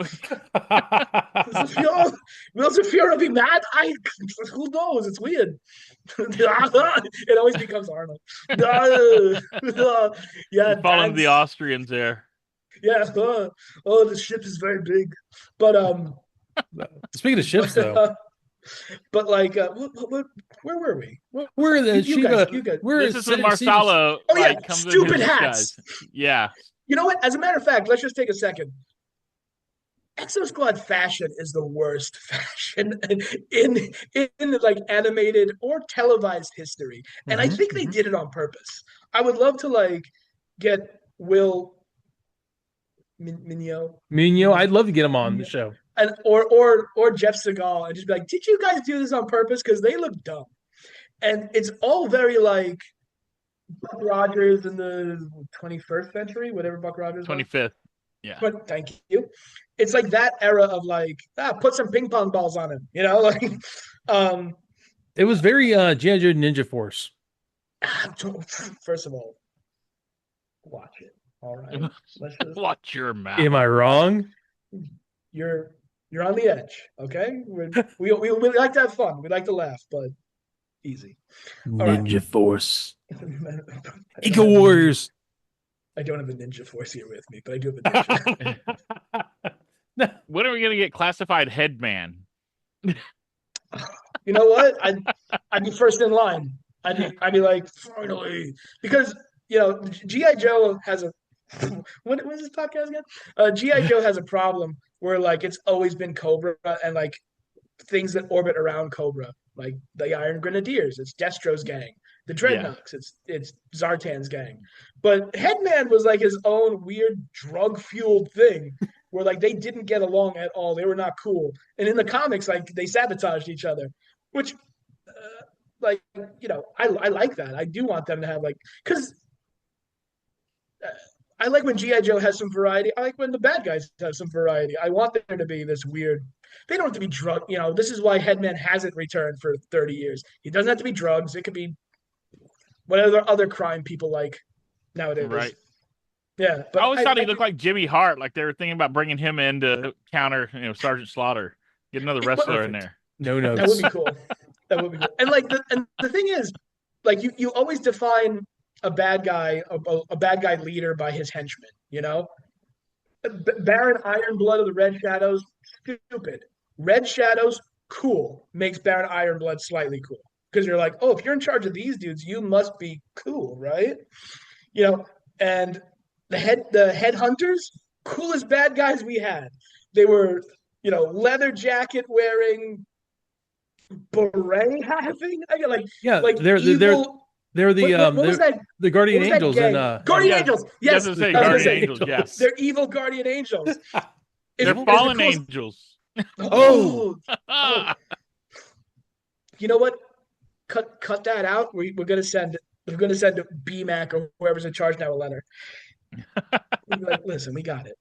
Will the Fuhrer be mad? Who knows? It's weird. It always becomes Arnold. Yeah, You fall into the dance. Austrians there. Yeah. The ship is very big. But Speaking of ships, though, but like, where were we? we're the You guys, Shiva. you guys. We're This is when Marsala Oh yeah, like comes in stupid his hats. disguise. Yeah. You know what? As a matter of fact, let's just take a second. Exosquad fashion is the worst fashion in like animated or televised history, and I think they did it on purpose. I would love to like get Will Mino, I'd love to get him on the show. and or Jeff Segal and just be like, did you guys do this on purpose? Because they look dumb, and it's all very like Buck Rogers in the 21st century, whatever Buck Rogers was. 25th. Yeah. But thank you. It's like that era of like, put some ping pong balls on him, like It was very G.I. Joe Ninja Force. first of all, watch it. All right. Let's just Watch your mouth. Am I wrong? you're on the edge, okay? We like to have fun. We like to laugh, but easy. right. Ninja Force. I Eco Warriors. don't have a ninja force here with me, but I do have a ninja. When are we gonna get classified headman? You know what? I'd be first in line. I'd be like, finally, because GI Joe has a what was this podcast again? GI Joe has a problem where like it's always been Cobra and like things that orbit around Cobra, like the Iron Grenadiers. It's Destro's gang. The Dreadnoks. It's Zartan's gang. But Headman was like his own weird drug fueled thing where like they didn't get along at all. They were not cool. And in the comics, like they sabotaged each other, which like I like that. I do want them to have like because I like when GI Joe has some variety. I like when the bad guys have some variety. I want there to be this weird. They don't have to be drug. This is why Headman hasn't returned for 30 years. He doesn't have to be drugs. It could be whatever other crime people like nowadays. Right. Yeah, but I always thought he looked like Jimmy Hart. Like they were thinking about bringing him in to counter, Sergeant Slaughter. Get another wrestler in there. No notes. That would be cool. That would be cool. And like the thing is, like you always define a bad guy, a bad guy leader by his henchmen. Baron Ironblood of the Red Shadows, stupid. Red Shadows, cool. Makes Baron Ironblood slightly cool because you're like, oh, if you're in charge of these dudes, you must be cool, right? And the headhunters, coolest bad guys we had. They were, leather jacket wearing, beret having. I got Yeah, like they're evil. they're the What was that? the What Guardian was that Angels in gang? Guardian Yes, Angels. yes, Yes, I the say I was gonna Guardian say Guardian Angels. Yeah, Angels. they're evil Guardian Angels. they're Is the fallen coolest. angels. Oh, Oh, you know what? Cut that out. We're gonna send BMAC or whoever's in charge now a letter. We'd be like, listen, we got it.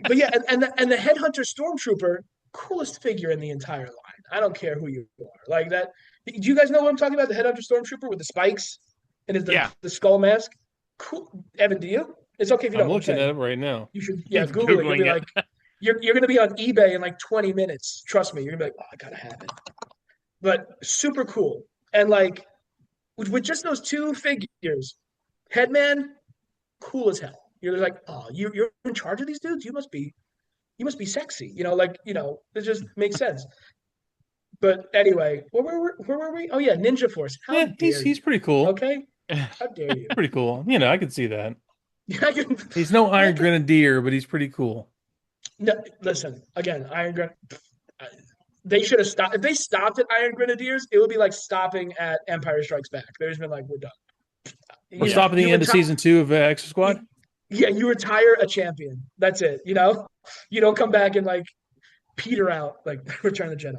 But yeah, and the headhunter stormtrooper, coolest figure in the entire line. I don't care who you are. Like that. Do you guys know what I'm talking about? The headhunter stormtrooper with the spikes and his Yeah, the skull mask. Cool. Evan, do you? It's okay if you I'm don't. I'm looking at saying it right now. you should. Yeah, he's Google it. You'll be googling it. like, you're gonna be on eBay in like 20 minutes. Trust me. You're gonna be like, oh, I gotta have it. But super cool. And like with just those two figures, Headman, cool as hell. You're like, oh, you're in charge of these dudes. You must be sexy. It just makes sense. But anyway, where were we? Oh yeah, Ninja Force. How Yeah, dare he's you? pretty cool. Okay, how dare you? Pretty cool. You know, I can see that. I can, He's no I Iron can, Grenadier, but he's pretty cool. no, listen again. Iron Gren. They should have stopped. If they stopped at Iron Grenadiers, it would be like stopping at Empire Strikes Back. They've just been like, we're done. We're You, Yeah, stopping the you end of retire. season 2 of Exosquad. Yeah, you retire a champion. That's it. You don't come back and like peter out like Return of the Jedi.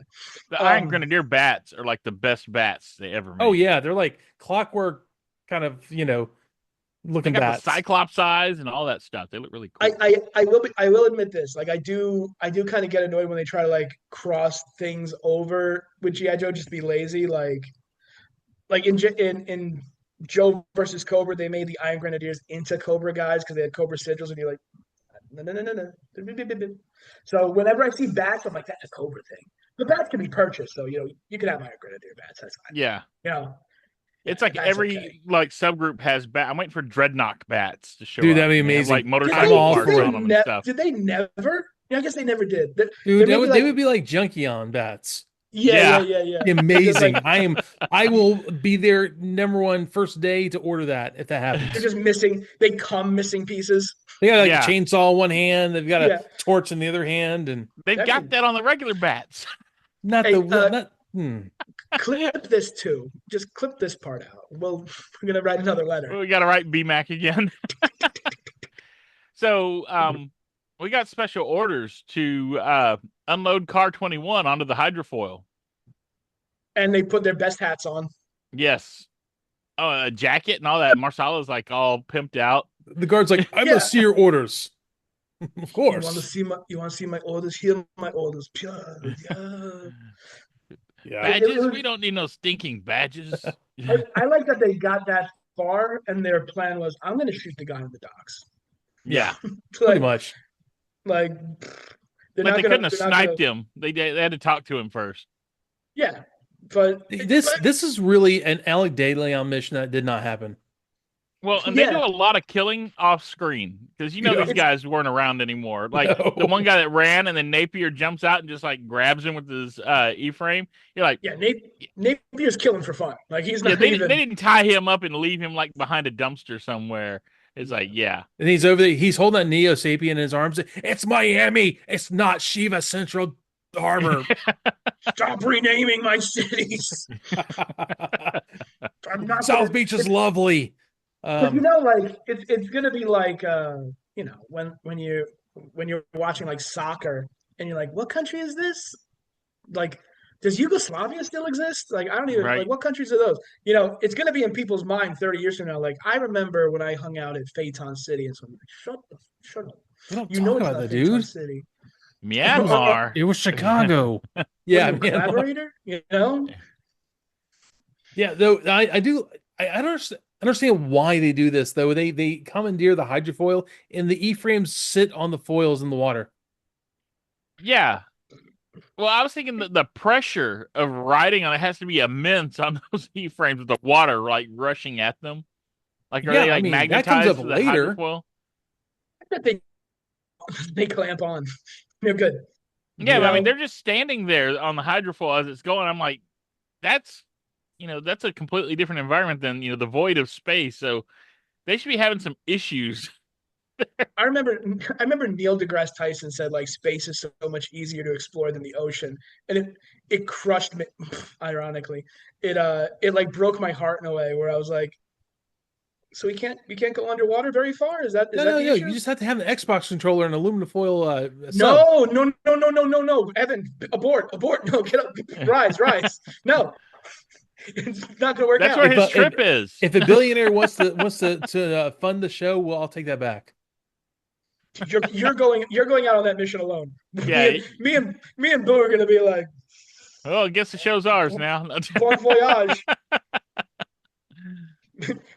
the Iron Grenadier bats are like the best bats they ever made. Oh yeah, they're like clockwork kind of, They looking got bats. the Cyclops eyes and all that stuff. They look really cool. I will admit this. Like I do kind of get annoyed when they try to like cross things over with GI Joe just to be lazy. Like in Joe versus Cobra, they made the Iron Grenadiers into Cobra guys because they had Cobra sigils, and you're like, no, no, no, no, no. So whenever I see bats, I'm like, that's a Cobra thing. The bats can be purchased, so you can have Iron Grenadier bats. That's fine. Yeah. Yeah, It's like that's every okay. like subgroup has bat. I'm waiting for Dreadnought bats to show Dude, up. that'd be And they have, like amazing. Did I'm motorcycle they all did parts for they it. on them and ne- stuff. did they never? Yeah, I guess they never did. There Dude, may be they like would be like Junkion bats. yeah. Yeah. Just Amazing. like I will be there #1 first day to order that if that they're happens. just missing. They come missing pieces. They got like a Yeah. chainsaw in one hand, they've got a Yeah. torch in the other hand, and They've got that on the regular bats. not Hey, the not clip this too. Just clip this part out. We're gonna write another letter. We got to write BMAC again. So we got special orders to unload Car 21 onto the hydrofoil. And they put their best hats on. Yes. Oh, a jacket and all that. Marsala's like all pimped out. the guard's like, I Yeah. must see your orders. Of You want to course. see my orders? Here, my orders. Pure. Yeah. Yeah. Badges? We don't need no stinking badges. I like that they got that far, and their plan was, I'm going to shoot the guy in the docks. Yeah. Pretty Like, much. like they're Like not they gonna, couldn't have they're not sniped gonna, him. They had to talk to him first. Yeah, but This is really an Alec De Leon mission that did not happen. Well, and Yeah. they do a lot of killing off screen because Yeah. these guys weren't around anymore. Like No. the one guy that ran and then Napier jumps out and just like grabs him with his E-frame. You're like, yeah, Napier's killing for fun. Like he's yeah, not they even. didn't tie him up and leave him like behind a dumpster somewhere. It's like, yeah, And he's over there, he's holding that Neo Sapien in his arms. It's Miami. It's not Shiva Central Harbor. Stop renaming my cities. I'm not South gonna, Beach is lovely. But like it's gonna be like when you're watching like soccer and you're like, what country is this? Like, does Yugoslavia still exist? Like, I don't even Right. like what countries are those? It's gonna be in people's mind 30 years from now. Like, I remember when I hung out at Phaeton City, and so I'm like, shut up. we don't You know talk it's about not that, Phaeton dude. City. Myanmar. It was Chicago. What Yeah, are you, a man. collaborator? Yeah, though I do I don't understand why they do this though. They commandeer the hydrofoil and the E-frames sit on the foils in the water. Yeah. Well, I was thinking that the pressure of riding on it has to be immense on those E-frames with the water like rushing at them. Like, are Yeah, they I like mean, that magnetized comes up to the later. hydrofoil? I bet they clamp on. They're good. Yeah, but I mean, know? they're just standing there on the hydrofoil as it's going. I'm like, that's a completely different environment than the void of space. So they should be having some issues. I remember Neil deGrasse Tyson said like space is so much easier to explore than the ocean, and it crushed me. Ironically, it like broke my heart in a way where I was like, so we can't go underwater very far. Is No, that no, the no. You issue? just have to have an Xbox controller and aluminum foil sub. No, no, no, no, no, no, no. Evan, abort, abort. No, get up, rise, rise. No, it's not gonna work That's out. where If his trip is. if a billionaire wants to fund the show, well, I'll take that back. You're going out on that mission alone. Me Yeah. and me and Boo are gonna be like, Well, I guess the show's ours now. bon voyage.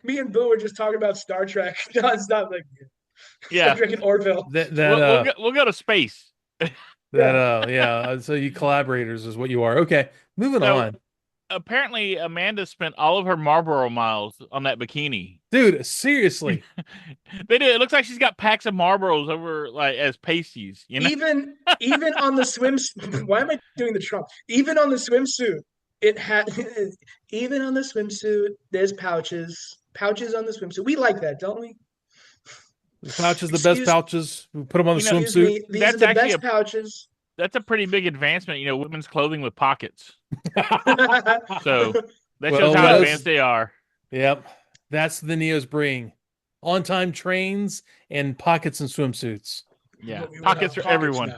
Me and Boo were just talking about Star Trek nonstop, like Star Yeah. Trek and Orville. That We'll go to space. Yeah. yeah. So you collaborators is what you are. Okay, moving So on, apparently Amanda spent all of her Marlboro miles on that bikini. dude. Seriously, They do. It looks like she's got packs of Marlboros over like as pasties. You know. Even on the swimsuit. Why am I doing the Trump? Even on the swimsuit, it had. Even on the swimsuit, there's pouches on the swimsuit. We like that, don't we? the pouches, the best Excuse, pouches. We put them on the You know, excuse swimsuit. me. These are That's the actually best pouches. that's a pretty big advancement. You know, women's clothing with pockets. So that shows Well, how let advanced us. they are. Yep, that's the Neo's bring. On-time trains and pockets and swimsuits. Yeah, We will pockets have for everyone.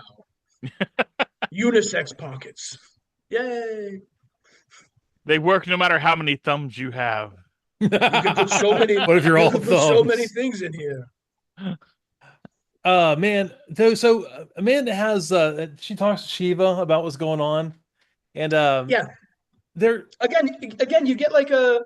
now. Unisex pockets. Yay! They work no matter how many thumbs you have. You can put so many. What if you're You all can put so many thumbs? things in here. Man, so Amanda has she talks to Shiva about what's going on, and Yeah. they're Again, you get like a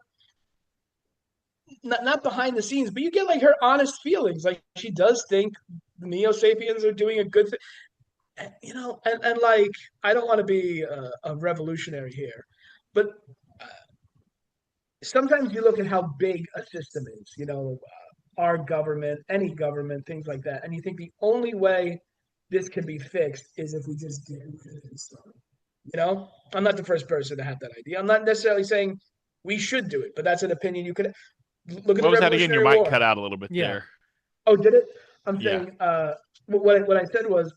not behind the scenes, but you get like her honest feelings. Like she does think the Neo Sapiens are doing a good thing, and like I don't want to be a revolutionary here, but uh, sometimes you look at how big a system is. Our government, any government, things like that, and you think the only way this can be fixed is if we just get rid of this stuff. I'm not the first person to have that idea. I'm not necessarily saying we should do it, but that's an opinion you could look at the What was that again? Your Revolutionary mic War. cut out a little bit Yeah. there. Oh, did it? I'm Yeah. saying what I said was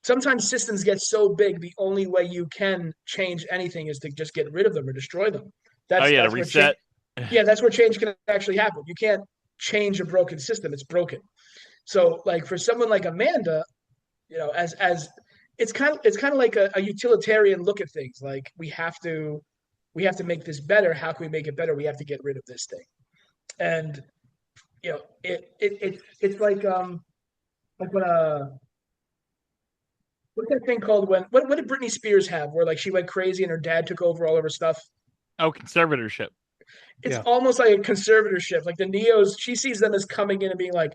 sometimes systems get so big, the only way you can change anything is to just get rid of them or destroy them. Oh That's yeah, to that's where change. reset. Yeah, that's where change can actually happen. You can't change a broken system; it's broken. So, like for someone like Amanda, as it's kind of like a utilitarian look at things. Like we have to make this better. How can we make it better? We have to get rid of this thing. And it's like when what's that thing called when what did Britney Spears have where like she went crazy and her dad took over all of her stuff? Oh, conservatorship. It's Yeah. almost like a conservatorship. Like the Neos, she sees them as coming in and being like,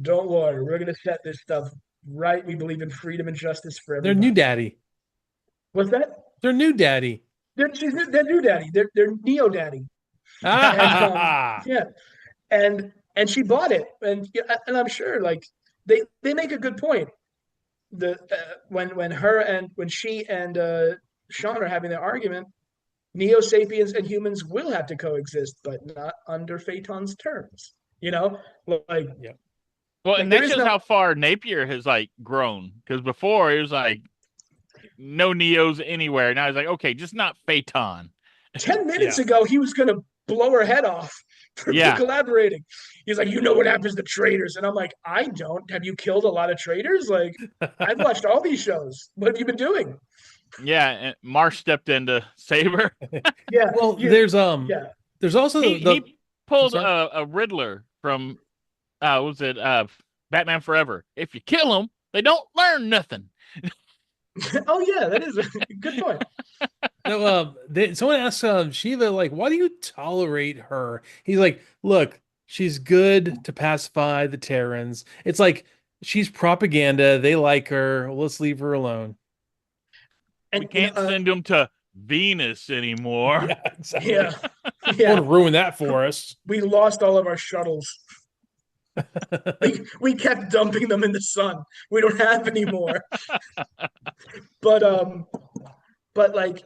"Don't worry, we're gonna set this stuff right. We believe in freedom and justice for their new everybody." daddy. What's that? Their new daddy. They're new daddy. They're Neo daddy. And Ah, yeah, and she bought it, and I'm sure like they make a good point. When she and Sean are having their argument, Neo Sapiens and humans will have to coexist, but not under Phaeton's terms. Like yeah. Well, like and there that is shows no how far Napier has like grown. Because before it was like no Neos anywhere. Now he's like, okay, just not Phaeton. 10 minutes Yeah. ago he was gonna blow her head off for Yeah. collaborating. He's like, you know what happens to traitors, and I'm like, I don't. Have you killed a lot of traitors? Like, I've watched all these shows. What have you been doing? Yeah, and Marsh stepped in to save her. Yeah. Well, you- there's yeah. also He pulled sorry? a Riddler from was it Batman Forever. If you kill them, they don't learn nothing. Oh yeah, that is a good point. no, someone asked Shiva like, why do you tolerate her? He's like, look, she's good to pacify the Terrans. It's like she's propaganda. They like her. Let's leave her alone. We And can't send them to Venus anymore. Yeah, exactly. yeah, Don't yeah. ruin that for us. We lost all of our shuttles. We kept dumping them in the sun. We don't have any more. But like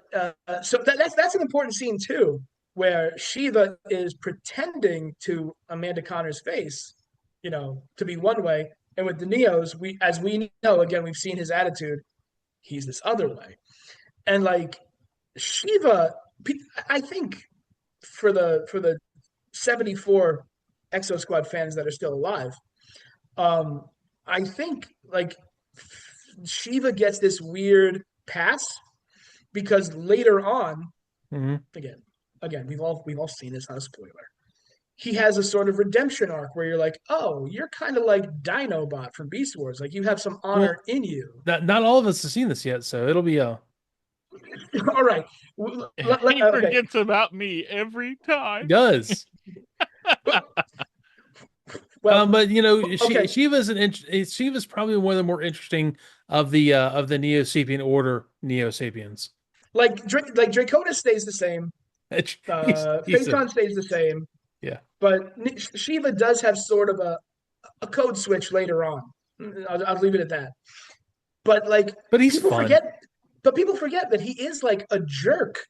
so that's an important scene too, where Shiva is pretending to Amanda Connor's face to be one way. And with the Neos, as we know, again, we've seen his attitude. He's this other way. And like Shiva, I think for the 74 Exosquad fans that are still alive, um, I think like Shiva gets this weird pass because later on, Mhm. again, we've all seen this, not a spoiler. He has a sort of redemption arc where you're like, oh, you're kind of like Dinobot from Beast Wars. Like you have some honor Well, in you. not all of us have seen this yet, so it'll be All right. He Okay. forgets about me every time. does. Well, But okay. Shiva's probably one of the more interesting of the Neo Sapien order Neo Sapiens. Like Draconis stays the same. He's a Phaeton stays the same. yeah, But Shiva does have sort of a code switch later on. I'll leave it at that. But like but he's people fun. forget, but people forget that he is like a jerk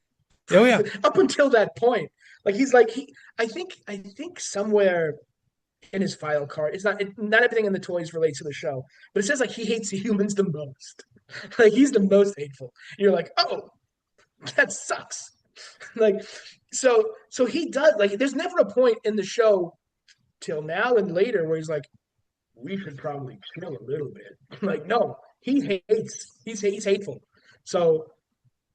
Oh yeah, up until that point. Like he's like he. I think somewhere in his file card, not everything in the toys relates to the show, but it says like he hates humans the most. Like he's the most hateful. You're like, oh, that sucks. Like so he does like. There's never a point in the show till now and later where he's like, we should probably chill a little bit. Like, no, he hates. He's hateful. So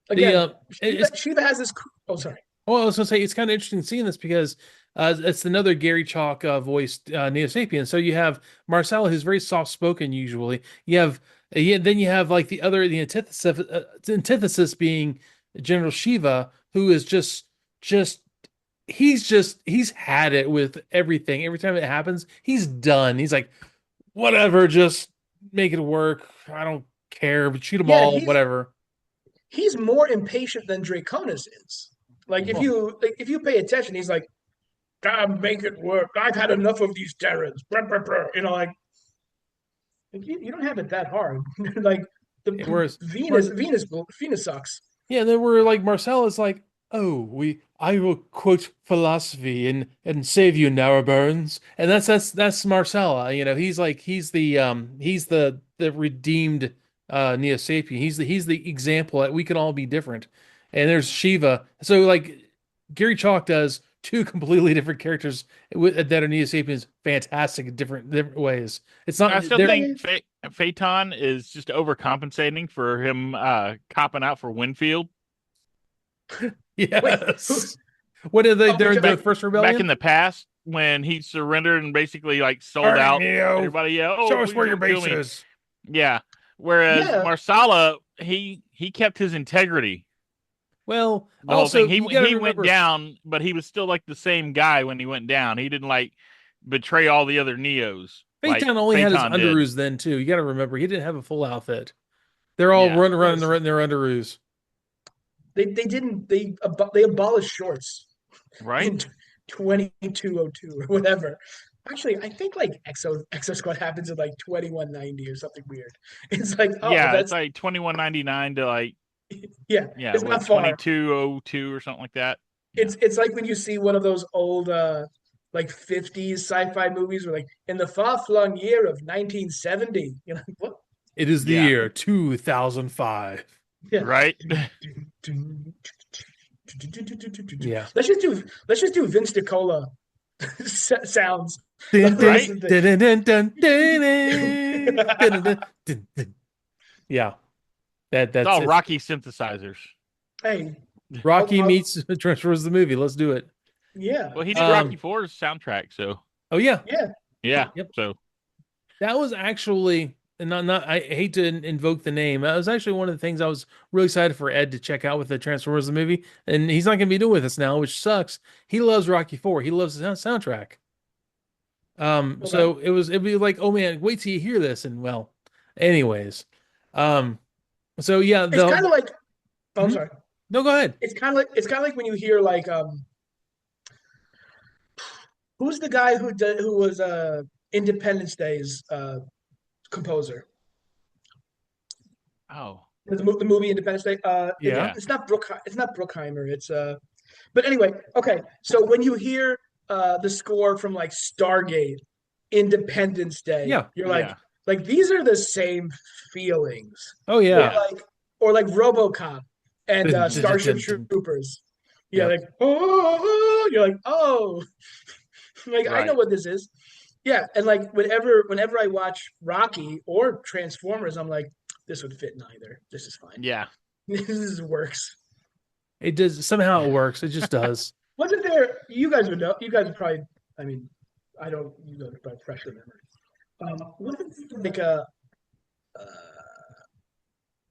the again, it's Shiva has this. Oh, sorry. well, I was gonna say it's kind of interesting seeing this because it's another Gary Chalk voiced Neo Sapien. So you have Marcella, who's very soft spoken usually. You have then you have like the antithesis being General Shiva, who is just he's had it with everything. Every time it happens, he's done. He's like, whatever, just make it work. I don't care, but shoot them Yeah, all, he's whatever. he's more impatient than Draconis is. Like Well, if you pay attention, he's like, God, make it work. I've had enough of these Terrans. Brr, brr, brr. Like you don't have it that hard. Like the whereas Venus sucks. yeah, then we're like Marcella's like, oh, I will quote philosophy and save you, Narrowbones. And that's Marcella. He's the redeemed Neo Sapien. He's the example that we can all be different. And there's Shiva. So like Gary Chalk does two completely different characters that are Neo Sapiens fantastic in different ways. It's not I still they're think Phaeton is just overcompensating for him copping out for Winfield. Wait, who? yes. What did they Oh, during the back first back in rebellion? the past when he surrendered and basically like All sold right, out. Neo, Everybody, yeah, oh show us please where your don't kill base me. is. Yeah. Whereas yeah, Marsala, he kept his integrity. Well, The whole thing. also He you got to he went remember, down, but he was still like the same guy when he went down. He didn't like betray all the other Neos like Phaeton only had his Phaeton did. underoos then too. You got to remember he didn't have a full outfit. They're all Yeah. running in their underoos. they didn't they abolished shorts Right? in 2202 or whatever. Actually, I think like Exo Squad happens in like 2190 or something weird. It's like, oh, Yeah, it's that's like 2199 to like yeah, yeah, it's what not far. 2202 or something like that. Yeah. It's like when you see one of those old like 50s sci-fi movies where like in the far-flung year of 1970. You're like, what? It is the Yeah. year 2005. Yeah. Right? Yeah. Let's just do Vince DiCola sounds. Dun, dun, Right? Listen to- dun, dun, dun, dun, dun, dun, dun, dun, dun. Yeah. It's That's all it. Rocky synthesizers. Hey, Rocky I'll- meets Transformers the movie. Let's do it. yeah, Well, he did Um, Rocky 4's soundtrack, so Oh yeah. yeah. yeah. Yep. So That was actually and not I hate to invoke the name. That was actually one of the things I was really excited for Ed to check out with the Transformers the movie. And he's not gonna be doing with us now, which sucks. He loves Rocky 4. He loves the soundtrack. Okay. So it'd be like, oh man, wait till you hear this. And well, anyways. So yeah, It's kind of like. Oh, I'm Mhm. sorry. No, go ahead. It's kind of like when you hear like who's the guy who was Independence Day's composer? oh. The movie Independence Day. Yeah. It's not Bruckheimer. It's but anyway, okay. So when you hear the score from like Stargate Independence Day. Yeah. You're Yeah. like these are the same feelings. Oh Or yeah. Yeah. like or like RoboCop and Dun, dun, dun, Starship dun, dun. Troopers. Yeah, Yep. like oh, you're like oh, like I know Right. what this is. Yeah, and like whenever I watch Rocky or Transformers, I'm like, this would fit in either. This is fine. Yeah. This works. It does somehow it works. It just does. Wasn't there? You guys would know. You guys would probably. I mean, I don't. You guys probably fresher memory. Wasn't there like uh,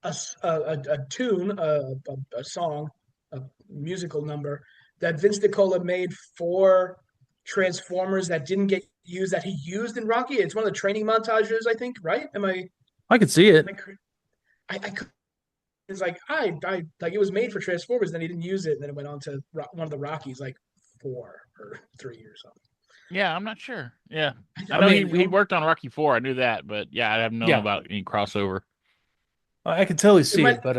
a tune, a song, a musical number that Vince DiCola made for Transformers that didn't get used that he used in Rocky? It's one of the training montages, I think. Right? I could see it. I could. It's like I like it was made for Transformers, then he didn't use it, and then it went on to one of the Rockies, like 4 or 3 or something. Yeah, I'm not sure. Yeah. I I know mean, he worked on Rocky 4. I knew that, but yeah, I haven't known yeah, about any crossover. I could totally It see might it. But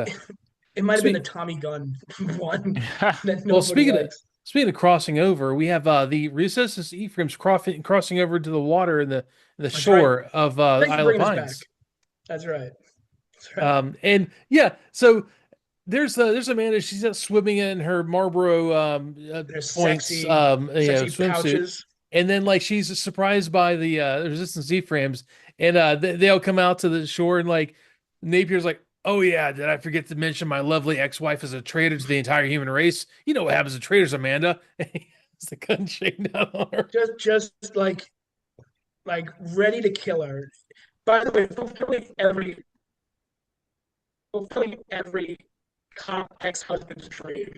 it might have been the speak Tommy Gunn one Yeah. that well, nobody likes. speaking of crossing over, we have the Resistance Ephraim's crossing over to the water in the That's right. shore of Thanks for Isle of bringing us back. Pines. That's right. That's right. And yeah, so there's Amanda. She's out swimming in her Marlboro There's points sexy swimsuit, pouches. and then like she's surprised by the Resistance Z-frames, and they all come out to the shore, and like Napier's like, "Oh yeah, did I forget to mention my lovely ex-wife is a traitor to the entire human race? You know what happens to traitors, Amanda." And he has the gun shaking down on her. Just like ready to kill her. By the way, fulfilling every ex-husband's dream.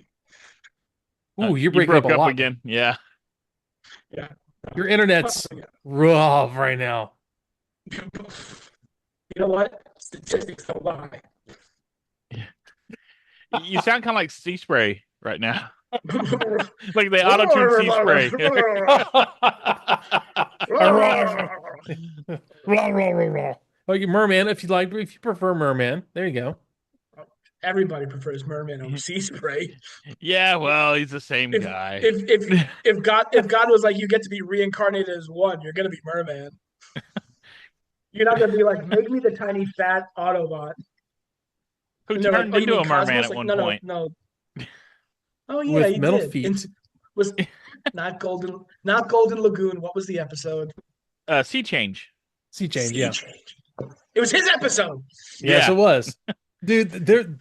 Ooh, you're You breaking up broke a up lot. again. Yeah. Yeah. Your internet's rough right now. You know what? Statistics don't lie. You sound kind of like sea spray right now. Like they auto tune sea spray. Like Merman, if you prefer Merman, there you go. Everybody prefers Merman over Sea Spray. Yeah, well, he's the same If guy. if God was like you get to be reincarnated as one, you're gonna be Merman. You're not gonna be like make me the tiny fat Autobot. Who And they're like, turned oh, you into mean a merman Cosmos? at Like, one no, no, point. no. Oh yeah, With he metal did. feet. Was not Golden Lagoon. What was the episode? Sea change. Sea change, Sea yeah. Change. It was his episode. Yes, it Yeah. was. Dude,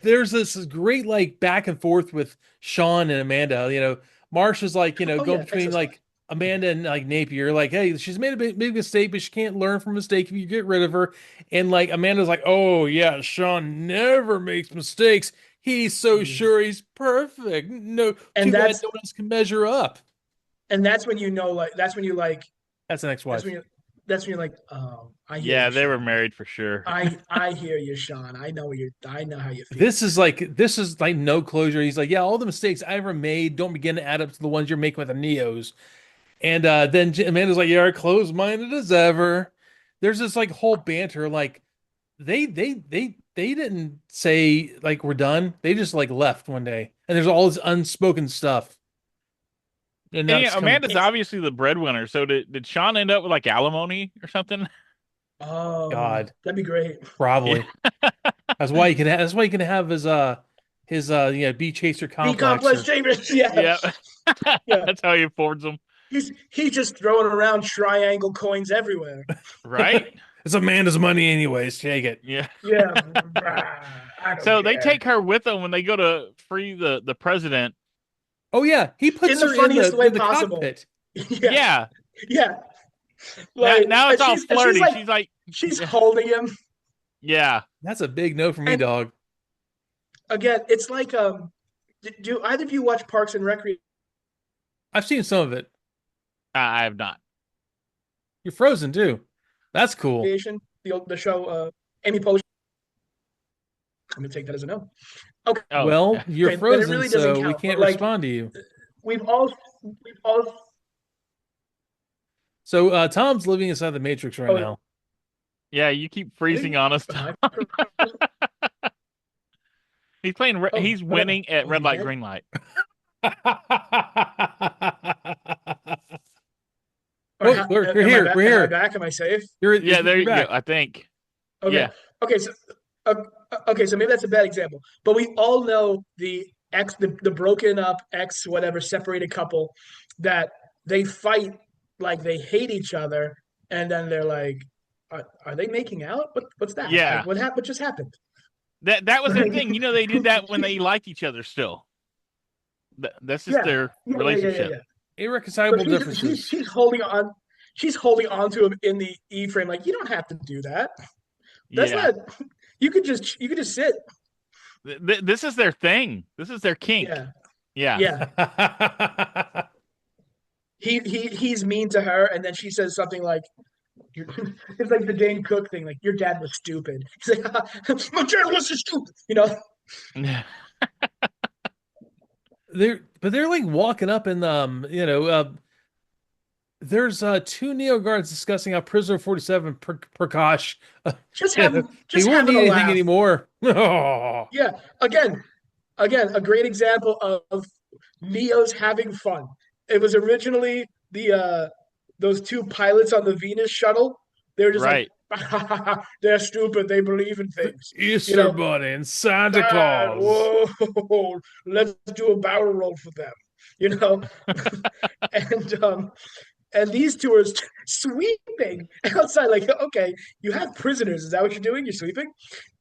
there's this great like back and forth with Sean and Amanda. Marsh is like, Oh going yeah, between Exosquad. like Amanda and like Napier, like, hey, she's made a big mistake, but she can't learn from mistake if you get rid of her. And like Amanda's like, oh yeah, Sean never makes mistakes. He's so sure he's perfect. No, And too bad that's no one else can measure up. and that's when you know like that's when you like That's an that's ex-wife. when you that's when you're like oh I hear Yeah, you they were Sean. married for sure. I hear you Sean. I know how you feel. This is like no closure. He's like, yeah, all the mistakes I ever made don't begin to add up to the ones you're making with the Neos. And then Amanda's like, "Yeah, closed-minded as ever." There's this like whole banter. Like they didn't say like we're done. They just like left one day, and there's all this unspoken stuff, and And that's yeah, coming. Amanda's obviously the breadwinner. So did Sean end up with like alimony or something? Oh, God, that'd be great. probably. That's why you can have his bee chaser B complex complex or chambers, yeah, Yeah. yeah. That's how he affords them. He's just throwing around triangle coins everywhere. Right? it's Amanda's money anyways. Take it. Yeah. Yeah, I don't So they care. take her with them when they go to free the president. Oh yeah, he In puts the her in funniest way the possible. cockpit. Yeah, Yeah. yeah. Now, Like now it's all and flirty. like She's like, she's holding him. yeah. That's a big no for me, And dog. again, it's like do either of you watch Parks and Recreation? I've seen some of it. I have not. You're frozen too. That's cool. The show Amy Poehler. I'm gonna take that as a no. Okay, Oh, Well, yeah. you're okay, then it frozen, really doesn't so we count. But can't like respond to you. we've all So Tom's living inside the Matrix right oh, now. Yeah, you keep freezing on us. He's playing. He's winning at red light, yeah. green light. Or What We're am I here. back? We're Am I here. back? Am I safe? Yeah, there You're you go. back. I think. Okay. Yeah. Okay. So, uh, okay. So maybe that's a bad example, but we all know the broken up ex, whatever, separated couple that they fight like they hate each other, and then they're like, are they making out? What's that? Like, Yeah. what just happened? That was their Like, thing. They did that when they liked each other still. That's just yeah, their relationship. yeah. But Irreconcilable differences. she's holding on to him in the E frame. Like, you don't have to do that. That's Yeah. not. You could just sit. This is their thing. This is their kink. Yeah, Yeah. yeah. He's mean to her, and then she says something like, "It's like the Dane Cook thing. Like, your dad was stupid." He's like, "My dad was stupid." They're like walking up and there's two Neo guards discussing how Prisoner 47 Prakash just you know, having he just won't having need a anything laugh. anymore. Oh. Yeah. Again, a great example of Neo's having fun. It was originally those two pilots on the Venus shuttle. They were just like, Right. they're stupid. They believe in things. You Easter know, Bunny and Santa Dad, Claus. whoa, let's do a barrel roll for them. You know, and and these two are sweeping outside. Like, okay, you have prisoners. Is that what you're doing? You're sweeping,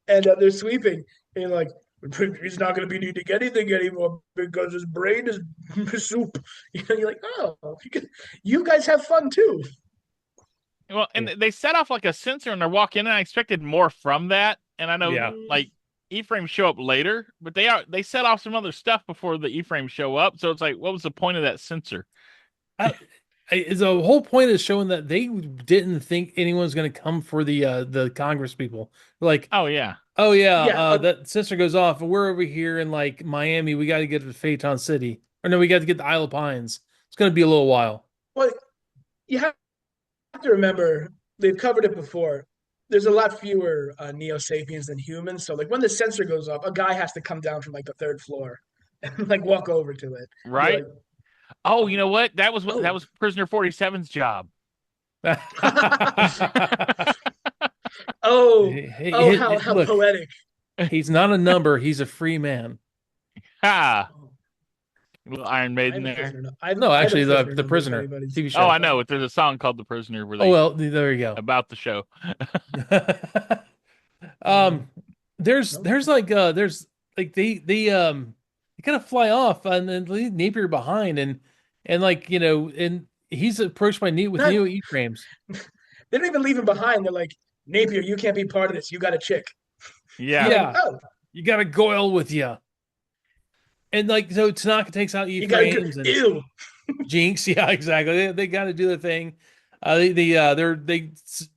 and they're sweeping, and like, he's not going to be needing anything anymore because his brain is soup. You're like, oh, you guys have fun too. Well, and they set off like a sensor and they're walking in. And I expected more from that. And I know Yeah. like E-frames show up later, but they set off some other stuff before the E-frames show up. So it's like, what was the point of that sensor? The whole point is showing that they didn't think anyone's going to come for the Congress people. Like, Oh yeah. oh yeah, Yeah, that sensor goes off, and we're over here in like Miami. We got to get to Phaeton City, or no, we got to get to Isle of Pines. It's going to be a little while. well, you have to remember they've covered it before. There's a lot fewer Neo Sapiens than humans, so like when the sensor goes up, a guy has to come down from like the third floor and like walk over to it. Be Right. like, Oh, you know what? That oh, was Prisoner 47's job. oh, oh, how Look, poetic. he's not a number. He's a free man. Ha. Oh, Little Iron I Maiden have a there. prisoner. No, I have a actually, the prisoner the number if prisoner anybody's. TV Oh, show. I know. There's a song called The Prisoner where Oh they well, there you go. about the show. um, No. there's like they kind of fly off and then leave Napier behind and like and he's approached by Not, Neo E frames. they don't even leave him behind. They're like, Napier, you can't be part of this. You got a chick. He's Yeah. like, Yeah, oh, you got a Goyle with you, and like so Tanaka takes out E you got a frames and ew. Jinx. Yeah, exactly. They got to do the thing. They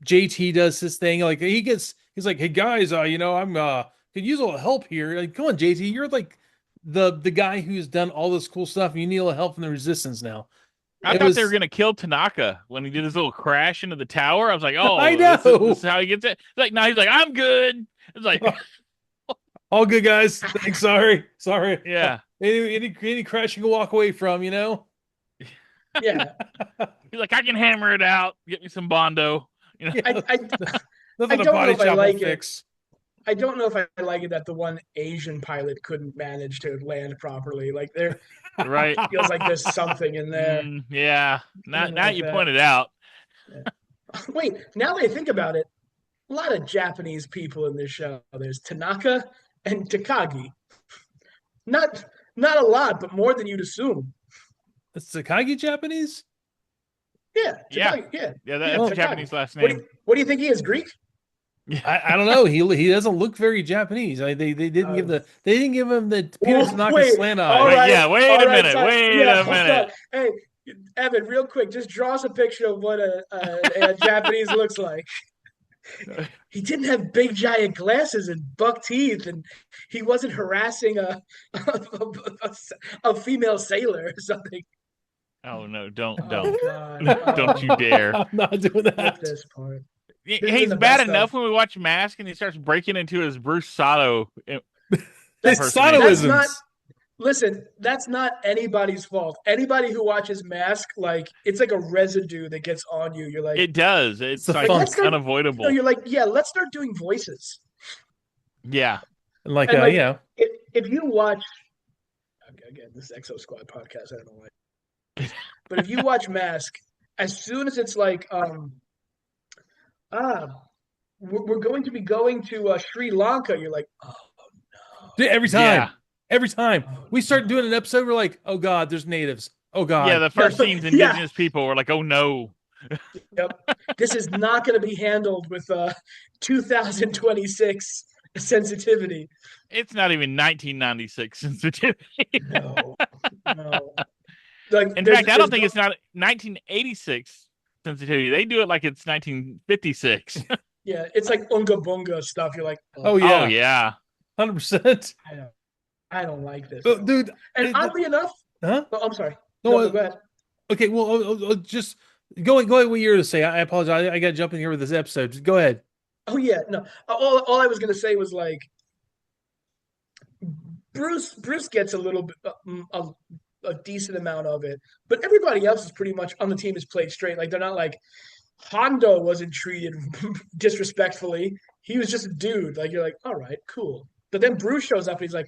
JT does his thing. Like he's like, hey guys, I'm could use a little help here. Like, come on, JT, you're like the guy who's done all this cool stuff. And you need a little help from the Resistance now. I It thought they were was, gonna kill Tanaka when he did his little crash into the tower. I was like, I oh, know. this is how he gets it. Like, no, he's like, I'm good. It's like, All good, guys. Thanks. Sorry. yeah. Any crash you can walk away from, Yeah. He's like, I can hammer it out. Get me some Bondo. Yeah, I nothing a don't know body if I shop like will it. fix. I don't know if I like it that the one Asian pilot couldn't manage to land properly. Like there Right. feels like there's something in there. Yeah. Now Something like you that. pointed out. Wait, now that I think about it, a lot of Japanese people in this show. There's Tanaka and Takagi. Not not a lot, but more than you'd assume. Is Takagi Japanese? Yeah, Yeah. Takagi, yeah. Yeah, Yeah, that's a Takagi. Japanese last What do, name. you, what do you think he is? Greek? I don't know. He doesn't look very Japanese. They didn't give him the Peter Tanaka Wait, slant all eye. right, Yeah, wait all a right, minute. so- Wait yeah, a hold minute. on. Hey, Evan, real quick, just draw us a picture of what a Japanese looks like. He didn't have big giant glasses and buck teeth, and he wasn't harassing a female sailor or something. Oh no, don't. Oh God! Don't you dare. I'm not doing Skip that. this part. This He's is the bad best enough stuff. when we watch Mask and he starts breaking into his Bruce Sato It's impersonation. That's not- Satoisms. Listen, that's not anybody's fault. Anybody who watches Mask, like it's like a residue that gets on you. You're like, It does. It's the It's like let's funk. start. unavoidable. You're like, yeah, let's start doing voices. Yeah. And like, And like, yeah. if you watch, again, this Exosquad podcast, I don't know why, but if you watch Mask, as soon as it's like, ah, we're going to be going to Sri Lanka, you're like, oh Dude, every Yeah. time. Every time. no, We start doing no. an episode, we're like, oh God, there's natives. Oh Yeah. God. The first scene's Yeah, indigenous people. Were like, oh no. yep. This is not going to be handled with 2026 sensitivity. It's not even 1996 sensitivity. No, no. Like In fact, I don't there's think no, it's not 1986 sensitivity. They do it like it's 1956. yeah, it's like unga bunga stuff. You're like, Oh oh, Oh yeah. yeah. 100%. I don't like this. Oh, dude. And oddly enough, Huh? oh, I'm sorry. No, No, go ahead. okay, well, just go ahead what you're to say. I apologize. I got to jump in here with this episode. Just go ahead. Oh yeah, no. All I was gonna say was like Bruce gets a little bit a decent amount of it, but everybody else is pretty much on the team is played straight. Like they're not like Hondo wasn't treated disrespectfully. He was just a dude. Like you're like, all right, cool. But then Bruce shows up and he's like,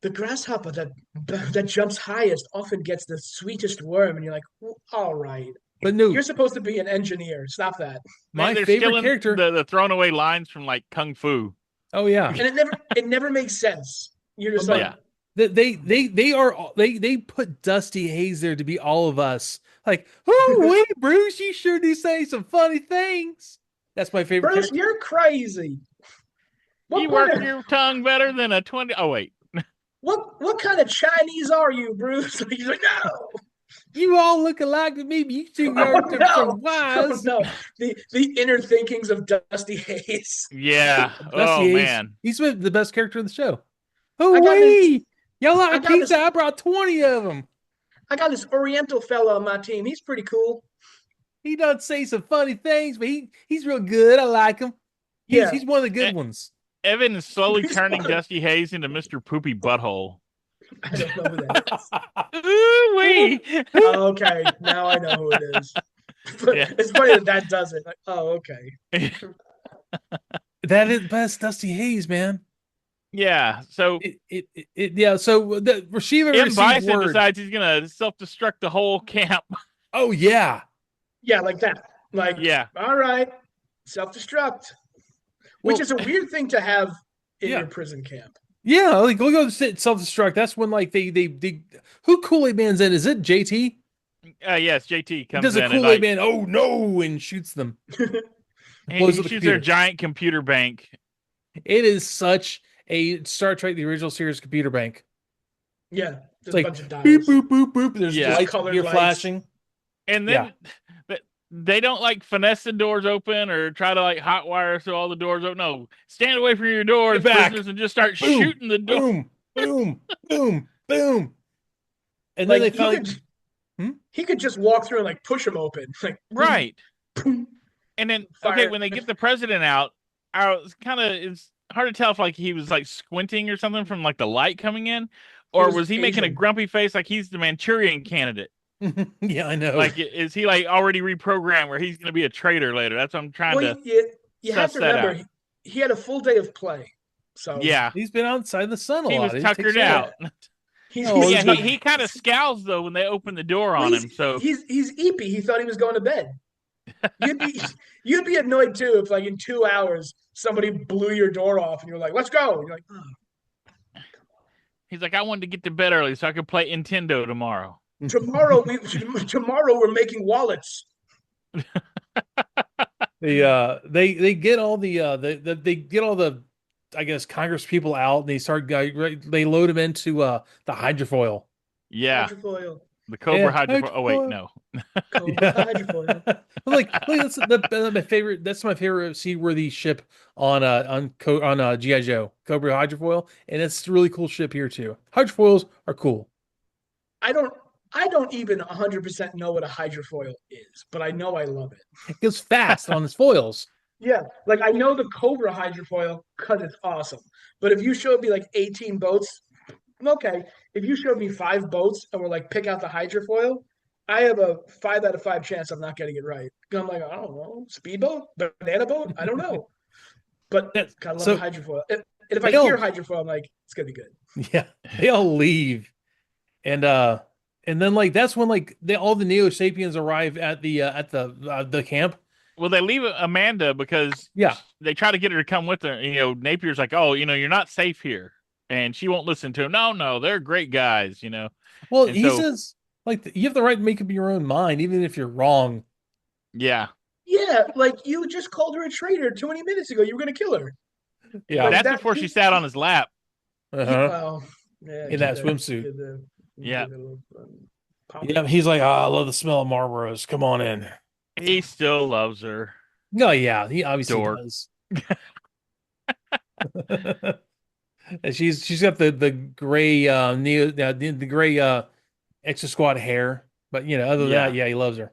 the grasshopper that jumps highest often gets the sweetest worm, and you're like, well, all right. But no, You're supposed to be an engineer. Stop that. my Man, they're favorite stealing character. the thrown away lines from like Kung Fu. Oh yeah. And it never makes sense. You're just Oh, no. like, Yeah. They put Dusty Hayes there to be all of us. Like, oh wait, Bruce, you sure do say some funny things. That's my favorite Bruce, character. you're crazy. You work your tongue better than a 20. Oh wait. What kind of Chinese are you, Bruce? He's like, no. You all look alike to me, but you two are Oh different no. Oh wise. no. The inner thinkings of Dusty Hayes. Yeah. Dusty Oh Hayes, man. he's the best character in the show. Oh I got this wait, y'all I like got pizza? this I brought 20 of them. I got this Oriental fella on my team. He's pretty cool. He does say some funny things, but he's real good. I like him. Yeah. He's one of the good ones. Evan is slowly He's turning fun. Dusty Hayes into Mr. Poopy Butthole. I don't know who that is. Ooh wee. Okay, now I know who it is. But Yeah. it's funny that does it. Like, oh, okay. That is best Dusty Hayes, man. Yeah. So Yeah. So the Rashiva M. received Bison word. decides he's gonna self-destruct the whole camp. Oh yeah. Yeah, like that. Like, Yeah. all right, self-destruct, which Well, is a weird thing to have in Yeah. your prison camp. Yeah. Like go self destruct. That's when like they who Kool-Aid Man's in? Is it JT? Yes, JT He comes does in a and Kool-Aid like, Man. Oh no, and shoots them. he blows up the shoots their computer. giant computer bank. It is such a Star Trek the original series computer bank. Yeah, It's just like a bunch of dials. boop boop boop boop. There's Yeah. lights Colored here lights. flashing. And then they don't like finesse the doors open or try to like hotwire so all the doors open. No, stand away from your doors, Get back. prisoners, and just start Boom, shooting the door. Boom, boom, boom, boom. And then Like they finally. he could just walk through and like push them open. Like Right. And then Fire. okay, when they get the president out, I was it's hard to tell if like he was like squinting or something from like the light coming in, or was was he making a Asian. grumpy face like he's the Manchurian candidate? Yeah, I know. Like, is he like already reprogrammed where he's going to be a traitor later? That's what I'm trying well, to. you have suss to that remember out. he had a full day of play. So Yeah, He's been outside in the sun a he lot. was He takes tuckered care of out. it. he's, Oh, he's, Yeah, he kind of scowls though when they open the door on him. So he's eepy. He thought he was going to bed. You'd be annoyed too if like in 2 hours somebody blew your door off and you're like, let's go. And you're like, oh. he's like, I wanted to get to bed early so I could play Nintendo tomorrow. tomorrow we're making wallets. They get all they get all the I guess Congress people out and they load them into the hydrofoil. Yeah, Hydrofoil. the Cobra Yeah, hydrofoil. Oh wait, hydrofoil. no. Cobra hydrofoil. That's my favorite. That's my favorite seaworthy ship on GI Joe Cobra hydrofoil, and it's a really cool ship here too. Hydrofoils are cool. I don't even 100% know what a hydrofoil is, but I know I love it. It goes fast on its foils. Yeah, like I know the Cobra hydrofoil because it's awesome. But if you showed me like 18 boats, okay, if you showed me 5 boats and were like, pick out the hydrofoil, I have a 5 out of 5 chance I'm not getting it right. I'm like, I don't know, speedboat, banana boat, I don't know, but That's gotta love the so hydrofoil. And if I they hear all hydrofoil, I'm like, it's gonna be good. yeah, they all leave. And and then like that's when like all the Neo Sapiens arrive at the camp. Well, they leave Amanda because Yeah. they try to get her to come with her. Napier's like, "Oh, you're not safe here," and she won't listen to him. No, no, they're great guys. Well, And he so, says like you have the right to make up your own mind, even if you're wrong. yeah, Yeah, like you just called her a traitor 20 minutes ago. You were gonna kill her. Yeah. Like that's that. before she sat on his lap. Uh-huh. Well, yeah, In that swimsuit. Yeah, give it a little, Yeah. He's like, oh, I love the smell of Marlboros. Come on in. he still loves her. No, yeah, he obviously Dork. does. And she's got the gray the gray Exosquad hair, but other than Yeah. that, yeah, he loves her.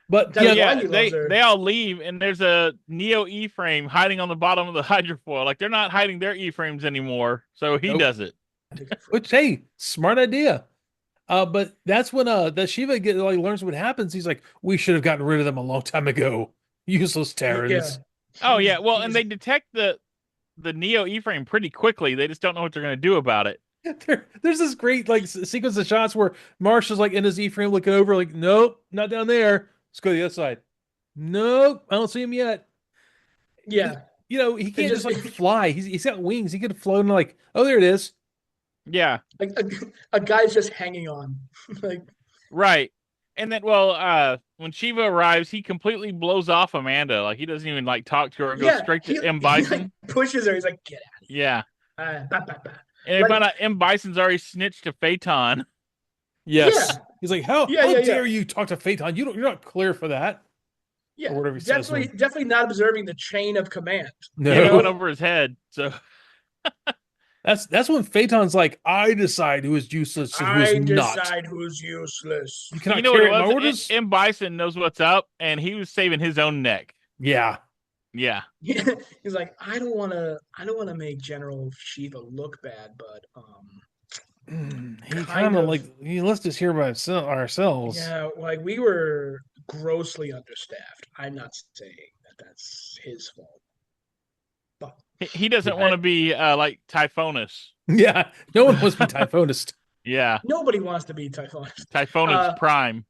But That's yeah, why Yeah, he loves her. they all leave, and there's a Neo E-frame hiding on the bottom of the hydrofoil. Like they're not hiding their E-frames anymore, so he nope. does it. Which hey, smart idea. But that's when the Shiva learns what happens. He's like, we should have gotten rid of them a long time ago. Useless Yeah. Terrans. Oh yeah, well, and they detect the Neo E-frame pretty quickly. They just don't know what they're going to do about it. There's this great sequence of shots where Marshall's like in his E-frame looking over, like, nope, not down there. Let's go to the other side. Nope, I don't see him yet. Yeah. He It can't just just like fly. He's got wings. He could have flown like, oh, there it is. Yeah, like a guy's just hanging on. Like right. And then, well, when Shiva arrives, he completely blows off Amanda. Like he doesn't even like talk to her. Goes yeah, straight to M he like Bison. pushes her. He's like, get Yeah, out. Bah, bah, bah. and they Like find out M Bison's already snitched to Phaeton. Yes. yeah, He's like, how yeah, how yeah, yeah, dare you talk to Phaeton? You're not clear for that. Or yeah. whatever he says to Definitely, him. definitely not observing the chain of command. No. Yeah, it went over his head. So That's when Phaeton's like, I decide who is useless and who is I not. decide who's useless. You you cannot know what carry it out my was? orders? M Bison knows what's up, and he was saving his own neck. Yeah. Yeah, He's like, I don't want to make General Shiva look bad, but He kind kind of of, like let's just hear about ourselves. yeah, like we were grossly understaffed. I'm not saying that that's his fault, but he doesn't Yeah. want to be like Typhonus. Yeah. No one wants to be Typhonist. Yeah, nobody wants to be Typhon. Typhonus Prime,